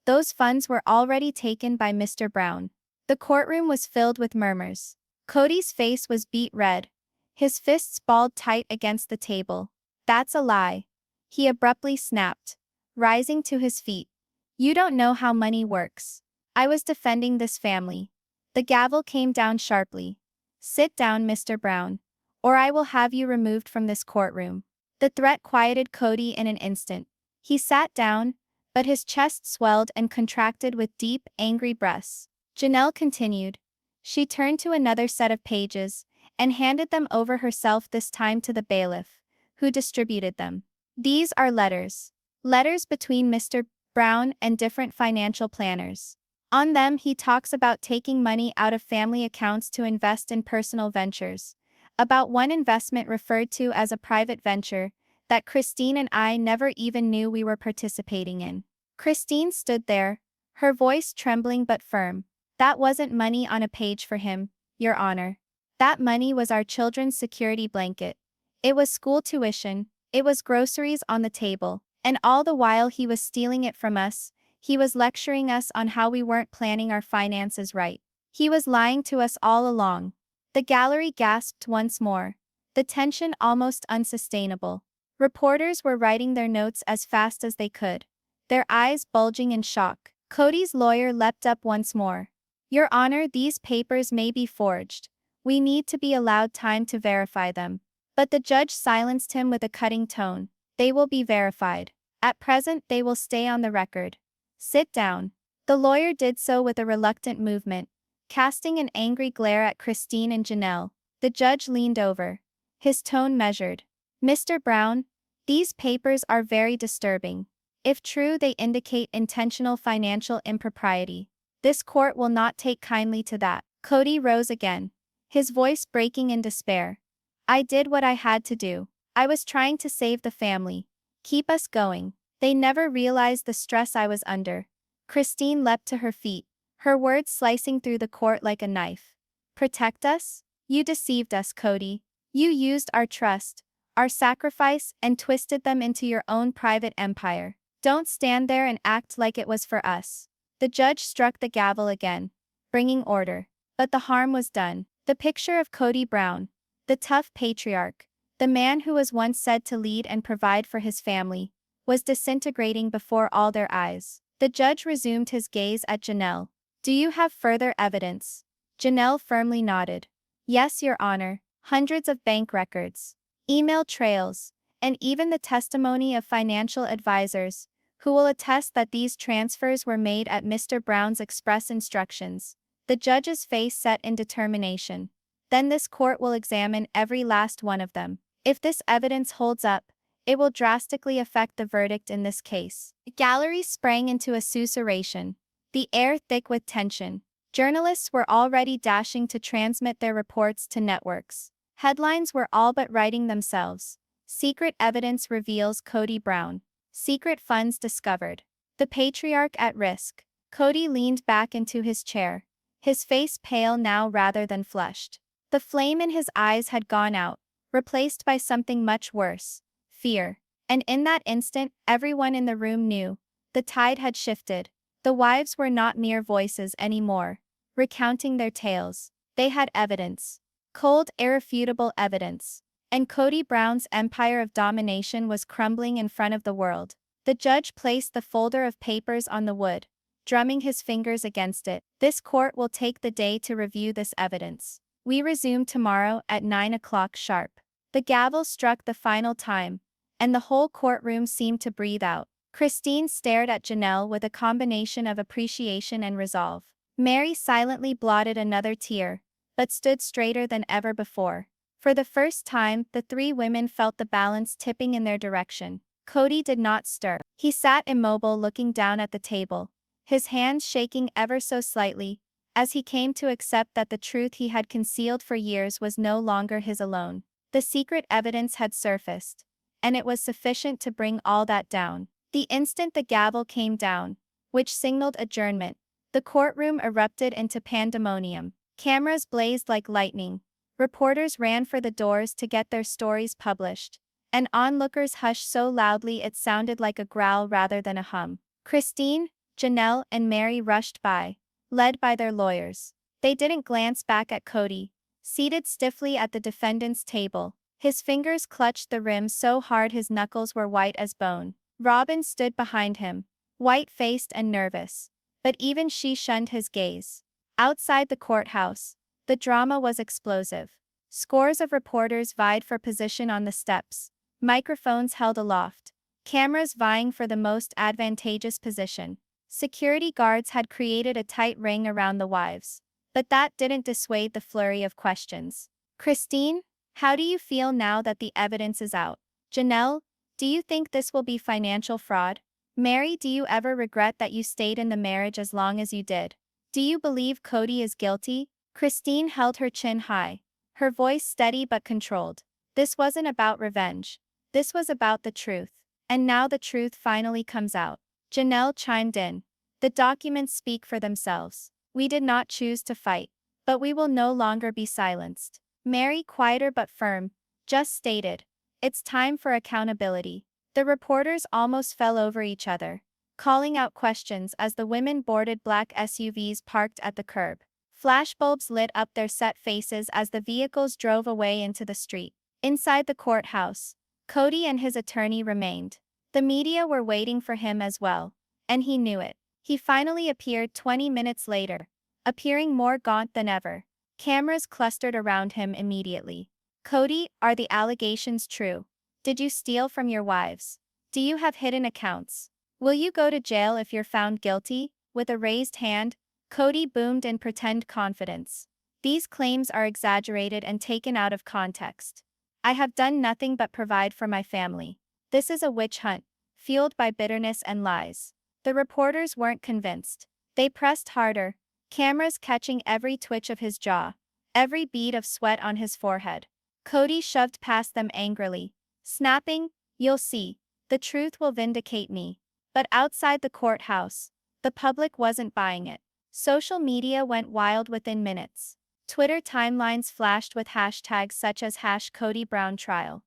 A: Those funds were already taken by Mr. Brown." The courtroom was filled with murmurs. Kody's face was beet red, his fists balled tight against the table. "That's a lie," he abruptly snapped, rising to his feet. "You don't know how money works. I was defending this family." The gavel came down sharply. "Sit down, Mr. Brown, or I will have you removed from this courtroom." The threat quieted Kody in an instant. He sat down, but his chest swelled and contracted with deep, angry breaths. Janelle continued. She turned to another set of pages and handed them over herself, this time to the bailiff, who distributed them. "These are letters. Letters between Mr. Brown and different financial planners. On them he talks about taking money out of family accounts to invest in personal ventures. About one investment referred to as a private venture that Christine and I never even knew we were participating in." Christine stood there, her voice trembling but firm. "That wasn't money on a page for him, Your Honor. That money was our children's security blanket. It was school tuition, it was groceries on the table, and all the while he was stealing it from us. He was lecturing us on how we weren't planning our finances right. He was lying to us all along." The gallery gasped once more, the tension almost unsustainable. Reporters were writing their notes as fast as they could, their eyes bulging in shock. Kody's lawyer leapt up once more. "Your Honor, these papers may be forged. We need to be allowed time to verify them." But the judge silenced him with a cutting tone. "They will be verified. At present, they will stay on the record. Sit down. The lawyer did so with a reluctant movement, casting an angry glare at Christine and Janelle. The judge leaned over, his tone measured. Mr. Brown, these papers are very disturbing. If true, they indicate intentional financial impropriety. This court will not take kindly to that. Kody rose again, his voice breaking in despair. I did what I had to do. I was trying to save the family. Keep us going. They never realized the stress I was under. Christine leapt to her feet, her words slicing through the court like a knife. Protect us? You deceived us, Kody. You used our trust, our sacrifice, and twisted them into your own private empire. Don't stand there and act like it was for us. The judge struck the gavel again, bringing order. But the harm was done. The picture of Kody Brown, the tough patriarch, the man who was once said to lead and provide for his family, was disintegrating before all their eyes. The judge resumed his gaze at Janelle. Do you have further evidence? Janelle firmly nodded. Yes, Your Honor. Hundreds of bank records, email trails, and even the testimony of financial advisors, who will attest that these transfers were made at Mr. Brown's express instructions. The judge's face set in determination. Then this court will examine every last one of them. If this evidence holds up, it will drastically affect the verdict in this case. The gallery sprang into a susurration, the air thick with tension. Journalists were already dashing to transmit their reports to networks. Headlines were all but writing themselves. Secret evidence reveals Kody Brown. Secret funds discovered. The patriarch at risk. Kody leaned back into his chair, his face pale now rather than flushed. The flame in his eyes had gone out, replaced by something much worse, fear. And in that instant, everyone in the room knew. The tide had shifted. The wives were not mere voices anymore, recounting their tales. They had evidence. Cold, irrefutable evidence. And Kody Brown's empire of domination was crumbling in front of the world. The judge placed the folder of papers on the wood, drumming his fingers against it. This court will take the day to review this evidence. We resume tomorrow at 9 o'clock sharp. The gavel struck the final time, and the whole courtroom seemed to breathe out. Christine stared at Janelle with a combination of appreciation and resolve. Meri silently blotted another tear, but stood straighter than ever before. For the first time, the three women felt the balance tipping in their direction. Kody did not stir. He sat immobile, looking down at the table, his hands shaking ever so slightly, as he came to accept that the truth he had concealed for years was no longer his alone. The secret evidence had surfaced, and it was sufficient to bring all that down. The instant the gavel came down, which signaled adjournment, the courtroom erupted into pandemonium. Cameras blazed like lightning. Reporters ran for the doors to get their stories published, and onlookers hushed so loudly it sounded like a growl rather than a hum. Christine, Janelle, and Meri rushed by, led by their lawyers. They didn't glance back at Kody, seated stiffly at the defendant's table. His fingers clutched the rim so hard his knuckles were white as bone. Robin stood behind him, white-faced and nervous, but even she shunned his gaze. Outside the courthouse, the drama was explosive. Scores of reporters vied for position on the steps, microphones held aloft, cameras vying for the most advantageous position. Security guards had created a tight ring around the wives, but that didn't dissuade the flurry of questions. Christine, how do you feel now that the evidence is out? Janelle, do you think this will be financial fraud? Meri, do you ever regret that you stayed in the marriage as long as you did? Do you believe Kody is guilty? Christine held her chin high, her voice steady but controlled. This wasn't about revenge. This was about the truth. And now the truth finally comes out. Janelle chimed in. The documents speak for themselves. We did not choose to fight, but we will no longer be silenced. Meri, quieter but firm, just stated, it's time for accountability. The reporters almost fell over each other, calling out questions as the women boarded black SUVs parked at the curb. Flashbulbs lit up their set faces as the vehicles drove away into the street. Inside the courthouse, Kody and his attorney remained. The media were waiting for him as well, and he knew it. He finally appeared 20 minutes later, appearing more gaunt than ever. Cameras clustered around him immediately. Kody, are the allegations true? Did you steal from your wives? Do you have hidden accounts? Will you go to jail if you're found guilty? With a raised hand, Kody boomed in pretend confidence. These claims are exaggerated and taken out of context. I have done nothing but provide for my family. This is a witch hunt, fueled by bitterness and lies. The reporters weren't convinced. They pressed harder, cameras catching every twitch of his jaw, every bead of sweat on his forehead. Kody shoved past them angrily, snapping, "You'll see. The truth will vindicate me." But outside the courthouse, the public wasn't buying it. Social media went wild within minutes. Twitter timelines flashed with hashtags such as #Kody Brown trial,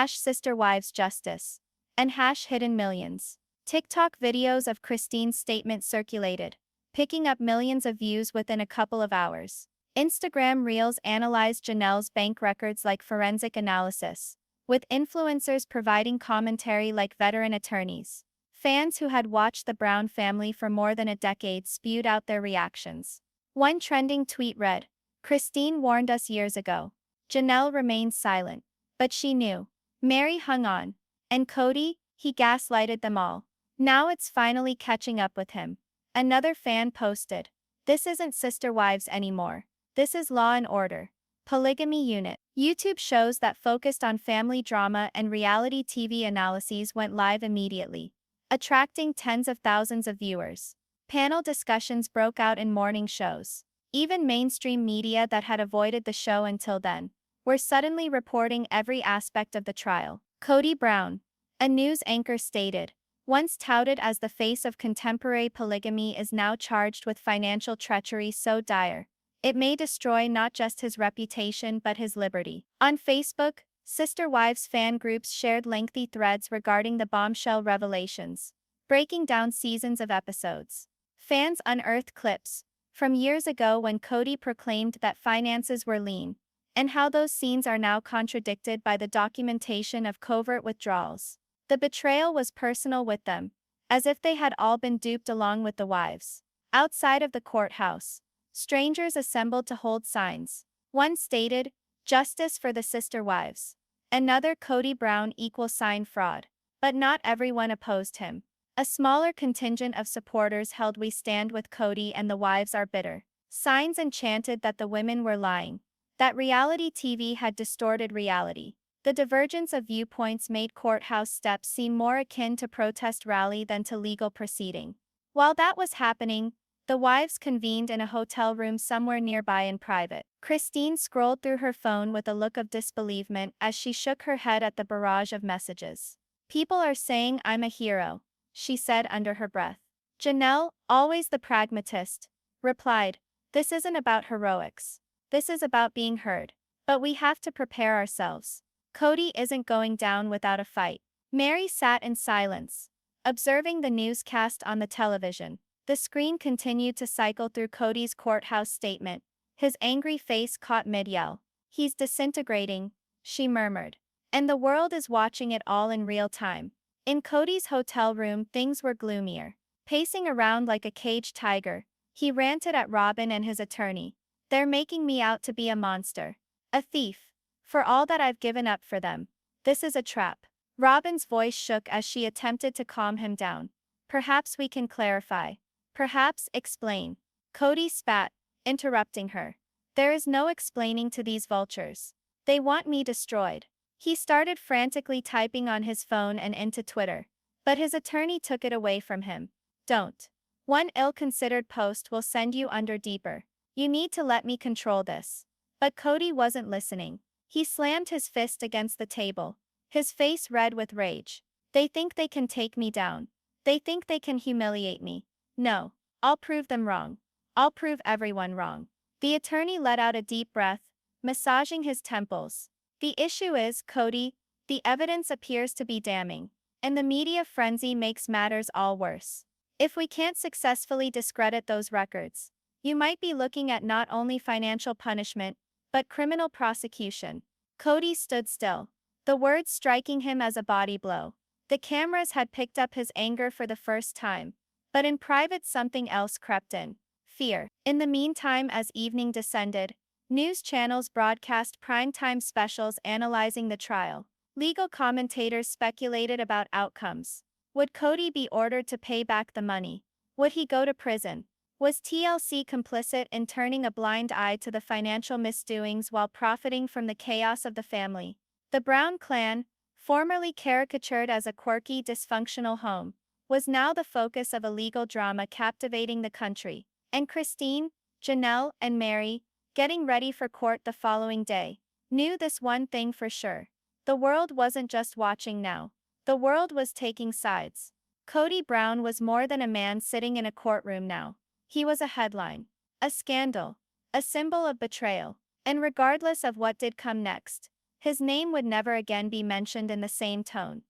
A: #Sister Wives Justice, and #Hidden Millions. TikTok videos of Christine's statement circulated, picking up millions of views within a couple of hours. Instagram Reels analyzed Janelle's bank records like forensic analysis, with influencers providing commentary like veteran attorneys. Fans who had watched the Brown family for more than a decade spewed out their reactions. One trending tweet read, "Christine warned us years ago." Janelle remained silent, but she knew. Meri hung on. And Kody, he gaslighted them all. Now it's finally catching up with him. Another fan posted, "This isn't Sister Wives anymore. This is Law and Order. Polygamy Unit." YouTube shows that focused on family drama and reality TV analyses went live immediately, attracting tens of thousands of viewers. Panel discussions broke out in morning shows. Even mainstream media that had avoided the show until then were suddenly reporting every aspect of the trial. Kody Brown, a news anchor stated, once touted as the face of contemporary polygamy, is now charged with financial treachery so dire it may destroy not just his reputation but his liberty. On Facebook, Sister Wives fan groups shared lengthy threads regarding the bombshell revelations, breaking down seasons of episodes. Fans unearthed clips from years ago when Kody proclaimed that finances were lean, and how those scenes are now contradicted by the documentation of covert withdrawals. The betrayal was personal with them, as if they had all been duped along with the wives. Outside of the courthouse, strangers assembled to hold signs. One stated, "Justice for the Sister Wives." Another, "Kody Brown = fraud." But not everyone opposed him. A smaller contingent of supporters held "We stand with Kody and the wives are bitter." Signs and chanted that the women were lying, that reality TV had distorted reality. The divergence of viewpoints made courthouse steps seem more akin to protest rally than to legal proceeding. While that was happening, the wives convened in a hotel room somewhere nearby in private. Christine scrolled through her phone with a look of disbelievement as she shook her head at the barrage of messages. "People are saying I'm a hero," she said under her breath. Janelle, always the pragmatist, replied, "This isn't about heroics. This is about being heard. But we have to prepare ourselves. Kody isn't going down without a fight." Meri sat in silence, observing the newscast on the television. The screen continued to cycle through Kody's courthouse statement, his angry face caught mid-yell. "He's disintegrating," she murmured. "And the world is watching it all in real time." In Kody's hotel room, things were gloomier. Pacing around like a caged tiger, he ranted at Robin and his attorney. "They're making me out to be a monster. A thief. For all that I've given up for them. This is a trap." Robin's voice shook as she attempted to calm him down. "Perhaps we can clarify. Perhaps explain." Kody spat, interrupting her. "There is no explaining to these vultures. They want me destroyed." He started frantically typing on his phone and into Twitter, but his attorney took it away from him. "Don't. One ill-considered post will send you under deeper. You need to let me control this." But Kody wasn't listening. He slammed his fist against the table, his face red with rage. "They think they can take me down. They think they can humiliate me. No, I'll prove them wrong. I'll prove everyone wrong." The attorney let out a deep breath, massaging his temples. "The issue is, Kody, the evidence appears to be damning, and the media frenzy makes matters all worse. If we can't successfully discredit those records, you might be looking at not only financial punishment, but criminal prosecution." Kody stood still, the words striking him as a body blow. The cameras had picked up his anger for the first time, but in private something else crept in: fear. In the meantime, as evening descended, news channels broadcast primetime specials analyzing the trial. Legal commentators speculated about outcomes. Would Kody be ordered to pay back the money? Would he go to prison? Was TLC complicit in turning a blind eye to the financial misdoings while profiting from the chaos of the family? The Brown clan, formerly caricatured as a quirky, dysfunctional home, was now the focus of a legal drama captivating the country. And Christine, Janelle, and Meri, getting ready for court the following day, knew this one thing for sure. The world wasn't just watching now. The world was taking sides. Kody Brown was more than a man sitting in a courtroom now. He was a headline, a scandal, a symbol of betrayal, and regardless of what did come next, his name would never again be mentioned in the same tone.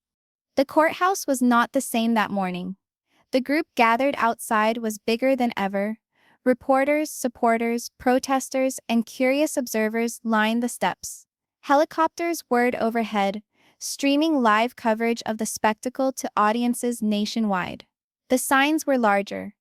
A: The courthouse was not the same that morning. The group gathered outside was bigger than ever. Reporters, supporters, protesters, and curious observers lined the steps. Helicopters whirred overhead, streaming live coverage of the spectacle to audiences nationwide. The signs were larger,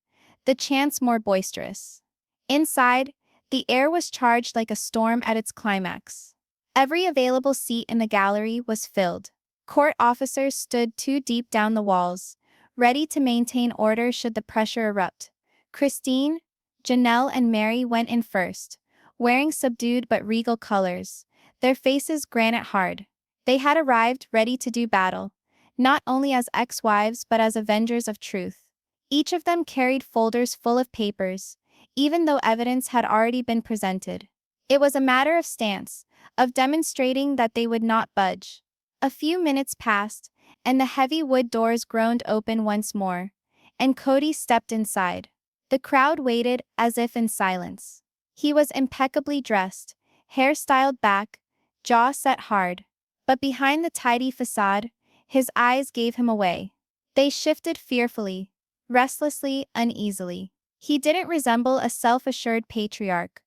A: the chants more boisterous. Inside, the air was charged like a storm at its climax. Every available seat in the gallery was filled. Court officers stood 2 deep down the walls, ready to maintain order should the pressure erupt. Christine, Janelle, and Meri went in first, wearing subdued but regal colors, their faces granite hard. They had arrived ready to do battle, not only as ex-wives but as avengers of truth. Each of them carried folders full of papers, even though evidence had already been presented. It was a matter of stance, of demonstrating that they would not budge. A few minutes passed, and the heavy wood doors groaned open once more, and Kody stepped inside. The crowd waited as if in silence. He was impeccably dressed, hair styled back, jaw set hard. But behind the tidy facade, his eyes gave him away. They shifted fearfully, restlessly, uneasily. He didn't resemble a self-assured patriarch,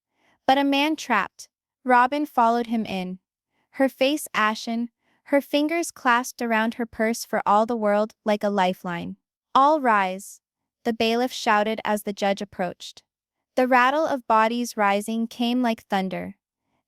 A: but a man trapped. Robin followed him in, her face ashen, her fingers clasped around her purse for all the world like a lifeline. "All rise," the bailiff shouted as the judge approached. The rattle of bodies rising came like thunder.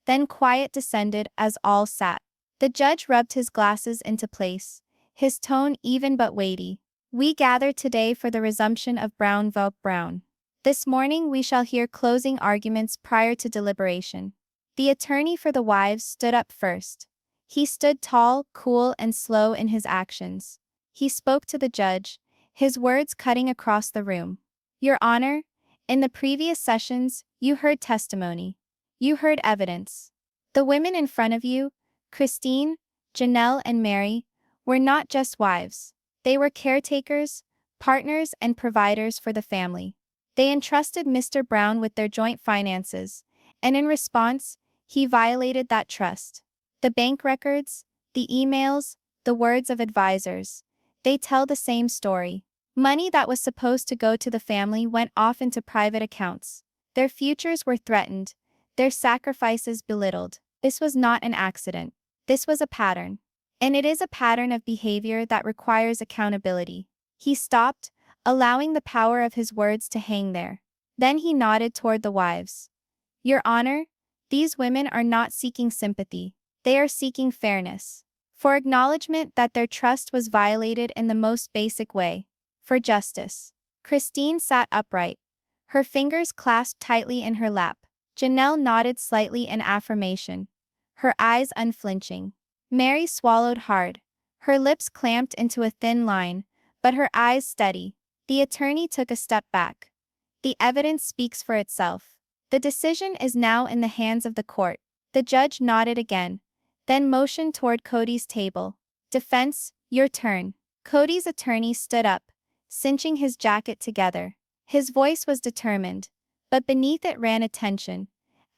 A: Then quiet descended as all sat. The judge rubbed his glasses into place, his tone even but weighty. "We gather today for the resumption of Brown v. Brown. This morning we shall hear closing arguments prior to deliberation." The attorney for the wives stood up first. He stood tall, cool, and slow in his actions. He spoke to the judge, his words cutting across the room. "Your Honor, in the previous sessions, you heard testimony. You heard evidence. The women in front of you, Christine, Janelle, and Meri, were not just wives. They were caretakers, partners, and providers for the family. They entrusted Mr. Brown with their joint finances, and in response, he violated that trust. The bank records, the emails, the words of advisors, they tell the same story. Money that was supposed to go to the family went off into private accounts. Their futures were threatened, their sacrifices belittled. This was not an accident. This was a pattern. And it is a pattern of behavior that requires accountability." He stopped, allowing the power of his words to hang there. Then he nodded toward the wives. "Your Honor, these women are not seeking sympathy. They are seeking fairness. For acknowledgement that their trust was violated in the most basic way. For justice." Christine sat upright, her fingers clasped tightly in her lap. Janelle nodded slightly in affirmation, her eyes unflinching. Meri swallowed hard, her lips clamped into a thin line, but her eyes steady. The attorney took a step back. "The evidence speaks for itself. The decision is now in the hands of the court." The judge nodded again, then motioned toward Kody's table. "Defense, your turn." Kody's attorney stood up, cinching his jacket together. His voice was determined, but beneath it ran a tension,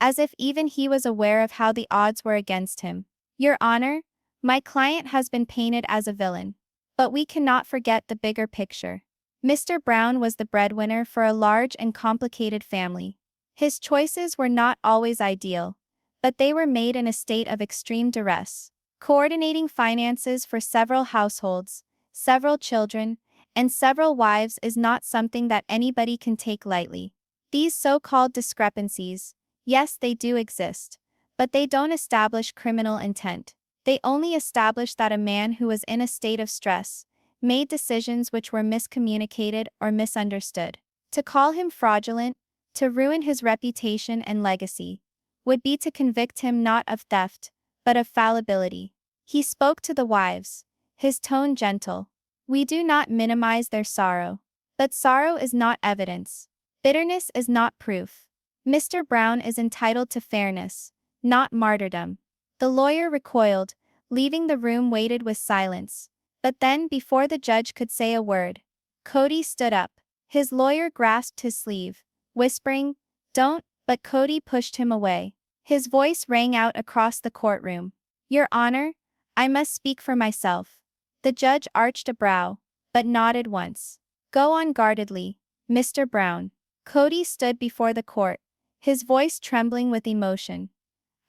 A: as if even he was aware of how the odds were against him. "Your Honor, my client has been painted as a villain. But we cannot forget the bigger picture. Mr. Brown was the breadwinner for a large and complicated family. His choices were not always ideal, but they were made in a state of extreme duress. Coordinating finances for several households, several children, and several wives is not something that anybody can take lightly. These so-called discrepancies, yes, they do exist, but they don't establish criminal intent. They only established that a man who was in a state of stress made decisions which were miscommunicated or misunderstood. To call him fraudulent, to ruin his reputation and legacy, would be to convict him not of theft, but of fallibility. He spoke to the wives, his tone gentle. We do not minimize their sorrow. But sorrow is not evidence. Bitterness is not proof. Mr. Brown is entitled to fairness, not martyrdom. The lawyer recoiled, leaving the room weighted with silence. But then, before the judge could say a word, Kody stood up. His lawyer grasped his sleeve, whispering, "Don't," but Kody pushed him away. His voice rang out across the courtroom. "Your Honor, I must speak for myself." The judge arched a brow, but nodded once. "Go on guardedly, Mr. Brown." Kody stood before the court, his voice trembling with emotion.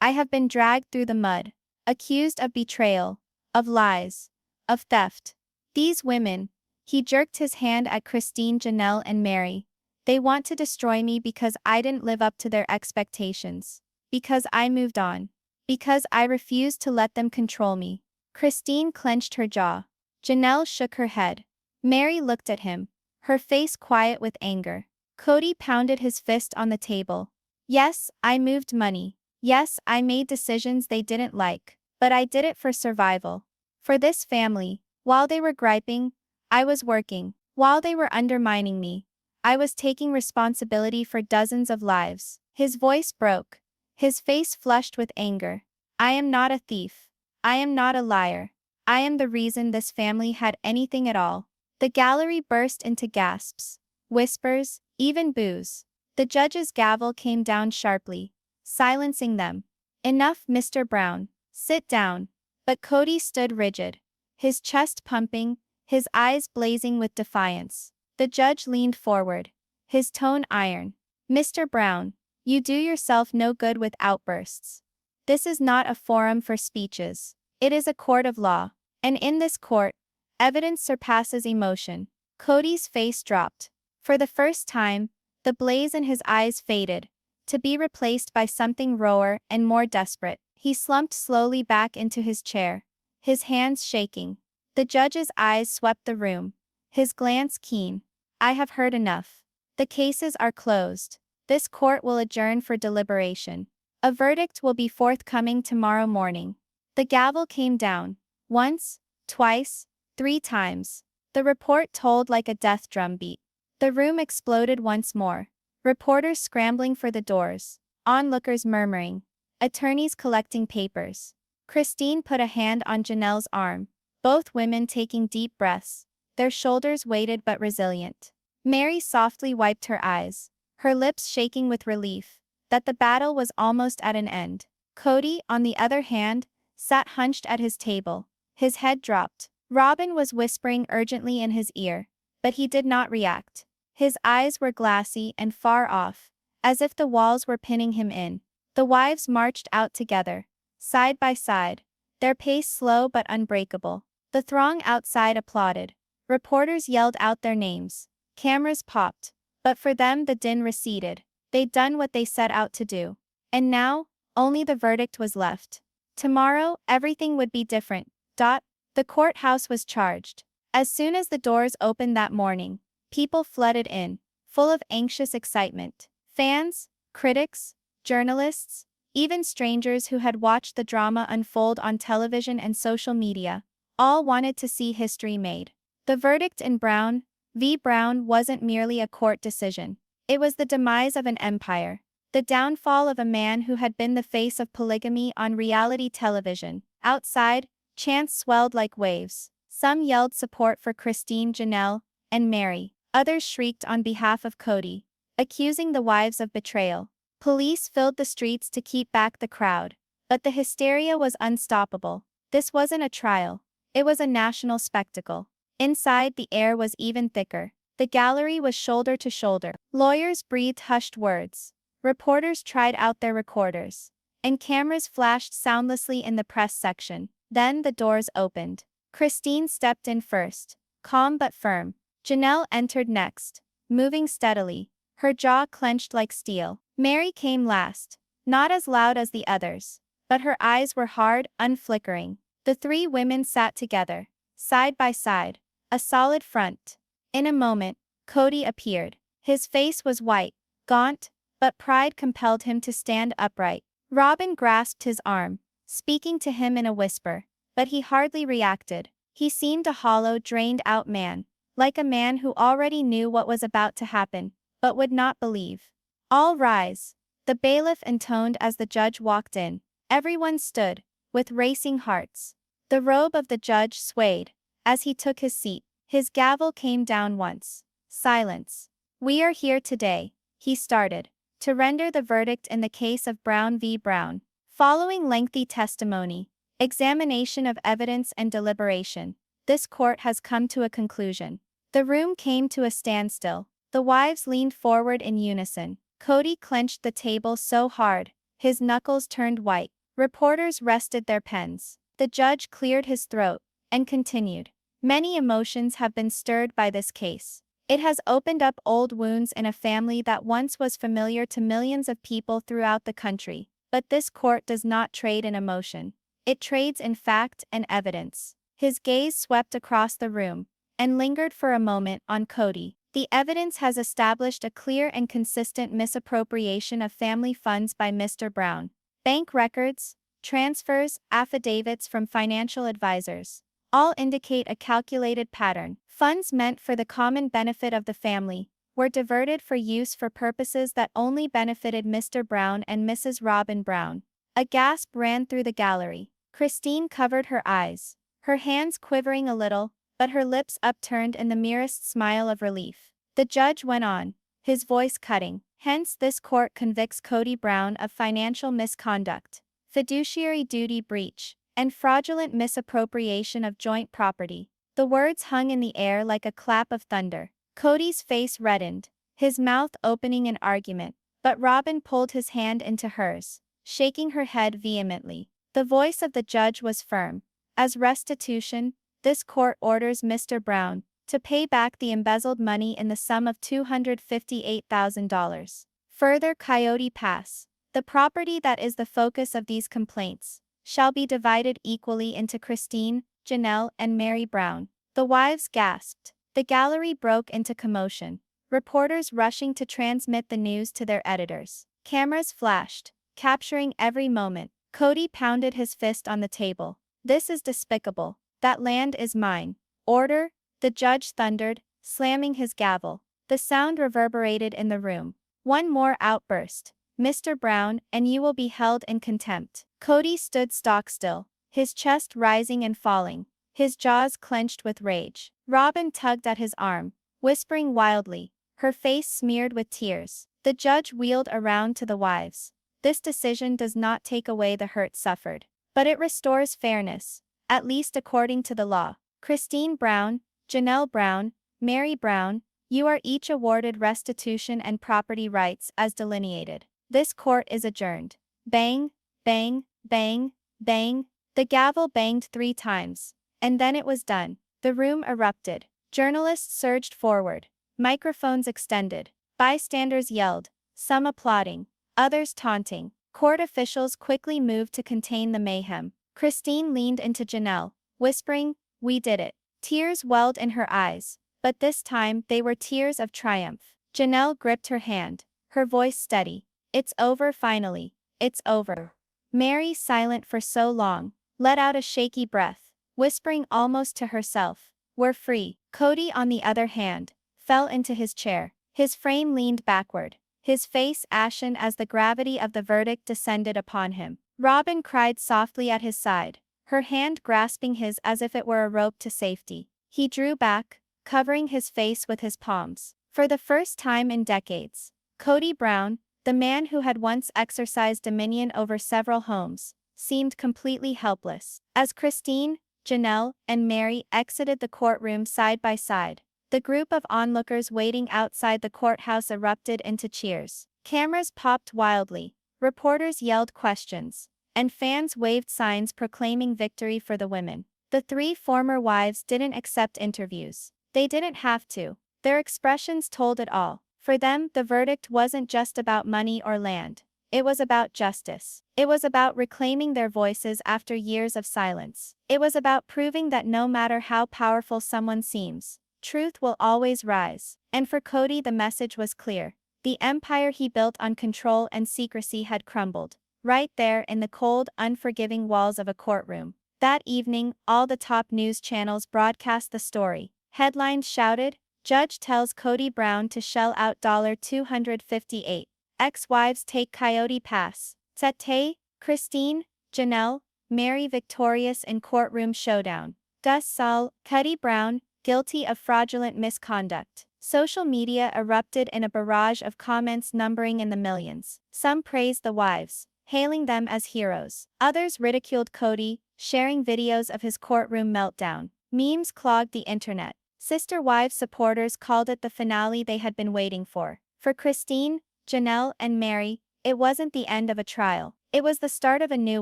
A: "I have been dragged through the mud, accused of betrayal, of lies, of theft. These women," he jerked his hand at Christine, Janelle, and Meri, "they want to destroy me because I didn't live up to their expectations. Because I moved on. Because I refused to let them control me." Christine clenched her jaw. Janelle shook her head. Meri looked at him, her face quiet with anger. Kody pounded his fist on the table. "Yes, I moved money. Yes, I made decisions they didn't like. But I did it for survival. For this family. While they were griping, I was working. While they were undermining me, I was taking responsibility for dozens of lives." His voice broke. His face flushed with anger. "I am not a thief. I am not a liar. I am the reason this family had anything at all." The gallery burst into gasps, whispers, even boos. The judge's gavel came down sharply, silencing them. "Enough, Mr. Brown. Sit down." But Kody stood rigid, his chest pumping, his eyes blazing with defiance. The judge leaned forward, his tone iron. "Mr. Brown, you do yourself no good with outbursts. This is not a forum for speeches. It is a court of law. And in this court, evidence surpasses emotion." Kody's face dropped. For the first time, the blaze in his eyes faded, to be replaced by something rawer and more desperate. He slumped slowly back into his chair, his hands shaking. The judge's eyes swept the room, his glance keen. "I have heard enough. The cases are closed. This court will adjourn for deliberation. A verdict will be forthcoming tomorrow morning." The gavel came down. Once, twice, 3 times. The report told like a death drum beat. The room exploded once more. Reporters scrambling for the doors, onlookers murmuring, attorneys collecting papers. Christine put a hand on Janelle's arm, both women taking deep breaths, their shoulders weighted but resilient. Meri softly wiped her eyes, her lips shaking with relief that the battle was almost at an end. Kody, on the other hand, sat hunched at his table, his head dropped. Robin was whispering urgently in his ear, but he did not react. His eyes were glassy and far off, as if the walls were pinning him in. The wives marched out together, side by side, their pace slow but unbreakable. The throng outside applauded. Reporters yelled out their names. Cameras popped. But for them the din receded. They'd done what they set out to do. And now, only the verdict was left. Tomorrow, everything would be different. The courthouse was charged. As soon as the doors opened that morning, people flooded in, full of anxious excitement. Fans, critics, journalists, even strangers who had watched the drama unfold on television and social media, all wanted to see history made. The verdict in Brown v. Brown wasn't merely a court decision. It was the demise of an empire, the downfall of a man who had been the face of polygamy on reality television. Outside, chants swelled like waves. Some yelled support for Christine, Janelle, and Meri. Others shrieked on behalf of Kody, accusing the wives of betrayal. Police filled the streets to keep back the crowd, but the hysteria was unstoppable. This wasn't a trial. It was a national spectacle. Inside, the air was even thicker. The gallery was shoulder to shoulder. Lawyers breathed hushed words. Reporters tried out their recorders. And cameras flashed soundlessly in the press section. Then the doors opened. Christine stepped in first, calm but firm. Janelle entered next, moving steadily, her jaw clenched like steel. Meri came last, not as loud as the others, but her eyes were hard, unflickering. The three women sat together, side by side, a solid front. In a moment, Kody appeared. His face was white, gaunt, but pride compelled him to stand upright. Robin grasped his arm, speaking to him in a whisper, but he hardly reacted. He seemed a hollow, drained-out man, like a man who already knew what was about to happen, but would not believe. "All rise," the bailiff intoned as the judge walked in. Everyone stood, with racing hearts. The robe of the judge swayed as he took his seat. His gavel came down once. Silence. "We are here today," he started, "to render the verdict in the case of Brown v. Brown. Following lengthy testimony, examination of evidence and deliberation, this court has come to a conclusion." The room came to a standstill. The wives leaned forward in unison. Kody clenched the table so hard, his knuckles turned white. Reporters rested their pens. The judge cleared his throat and continued. "Many emotions have been stirred by this case. It has opened up old wounds in a family that once was familiar to millions of people throughout the country. But this court does not trade in emotion. It trades in fact and evidence." His gaze swept across the room and lingered for a moment on Kody. "The evidence has established a clear and consistent misappropriation of family funds by Mr. Brown. Bank records, transfers, affidavits from financial advisors, all indicate a calculated pattern. Funds meant for the common benefit of the family were diverted for use for purposes that only benefited Mr. Brown and Mrs. Robin Brown." A gasp ran through the gallery. Christine covered her eyes, her hands quivering a little, but her lips upturned in the merest smile of relief. The judge went on, his voice cutting. "Hence this court convicts Kody Brown of financial misconduct, fiduciary duty breach, and fraudulent misappropriation of joint property." The words hung in the air like a clap of thunder. Kody's face reddened, his mouth opening in argument, but Robin pulled his hand into hers, shaking her head vehemently. The voice of the judge was firm. "As restitution, this court orders Mr. Brown to pay back the embezzled money in the sum of $258,000. Further, Coyote Pass, the property that is the focus of these complaints, shall be divided equally into Christine, Janelle, and Meri Brown." The wives gasped. The gallery broke into commotion, reporters rushing to transmit the news to their editors. Cameras flashed, capturing every moment. Kody pounded his fist on the table. "This is despicable. That land is mine." "Order," the judge thundered, slamming his gavel. The sound reverberated in the room. "One more outburst, Mr. Brown, and you will be held in contempt." Kody stood stock-still, his chest rising and falling, his jaws clenched with rage. Robin tugged at his arm, whispering wildly, her face smeared with tears. The judge wheeled around to the wives. "This decision does not take away the hurt suffered, but it restores fairness, at least according to the law. Christine Brown, Janelle Brown, Meri Brown, you are each awarded restitution and property rights as delineated. This court is adjourned." Bang, bang, bang, bang. The gavel banged 3 times, and then it was done. The room erupted. Journalists surged forward, microphones extended. Bystanders yelled, some applauding, others taunting. Court officials quickly moved to contain the mayhem. Christine leaned into Janelle, whispering, "We did it." Tears welled in her eyes, but this time they were tears of triumph. Janelle gripped her hand, her voice steady. "It's over finally. It's over." Meri, silent for so long, let out a shaky breath, whispering almost to herself, "We're free." Kody, on the other hand, fell into his chair. His frame leaned backward, his face ashen as the gravity of the verdict descended upon him. Robin cried softly at his side, her hand grasping his as if it were a rope to safety. He drew back, covering his face with his palms. For the first time in decades, Kody Brown, the man who had once exercised dominion over several homes, seemed completely helpless. As Christine, Janelle, and Meri exited the courtroom side by side, the group of onlookers waiting outside the courthouse erupted into cheers. Cameras popped wildly, reporters yelled questions, and fans waved signs proclaiming victory for the women. The 3 former wives didn't accept interviews. They didn't have to. Their expressions told it all. For them, the verdict wasn't just about money or land. It was about justice. It was about reclaiming their voices after years of silence. It was about proving that no matter how powerful someone seems, truth will always rise. And for Kody, the message was clear. The empire he built on control and secrecy had crumbled, right there in the cold, unforgiving walls of a courtroom. That evening, all the top news channels broadcast the story. Headlines shouted, "Judge tells Kody Brown to shell out $258. Ex-wives take Coyote Pass." Tete, Christine, Janelle, Meri victorious in courtroom showdown. Das Sal, Kody Brown, guilty of fraudulent misconduct. Social media erupted in a barrage of comments numbering in the millions. Some praised the wives, hailing them as heroes. Others ridiculed Kody, sharing videos of his courtroom meltdown. Memes clogged the internet. Sister wives supporters called it the finale they had been waiting for. For Christine, Janelle, and Meri, it wasn't the end of a trial. It was the start of a new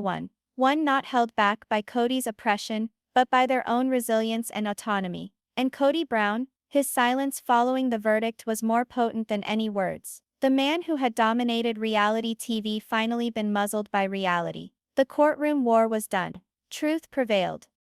A: one. One not held back by Kody's oppression, but by their own resilience and autonomy. And Kody Brown, his silence following the verdict was more potent than any words. The man who had dominated reality TV finally been muzzled by reality. The courtroom war was done. Truth prevailed.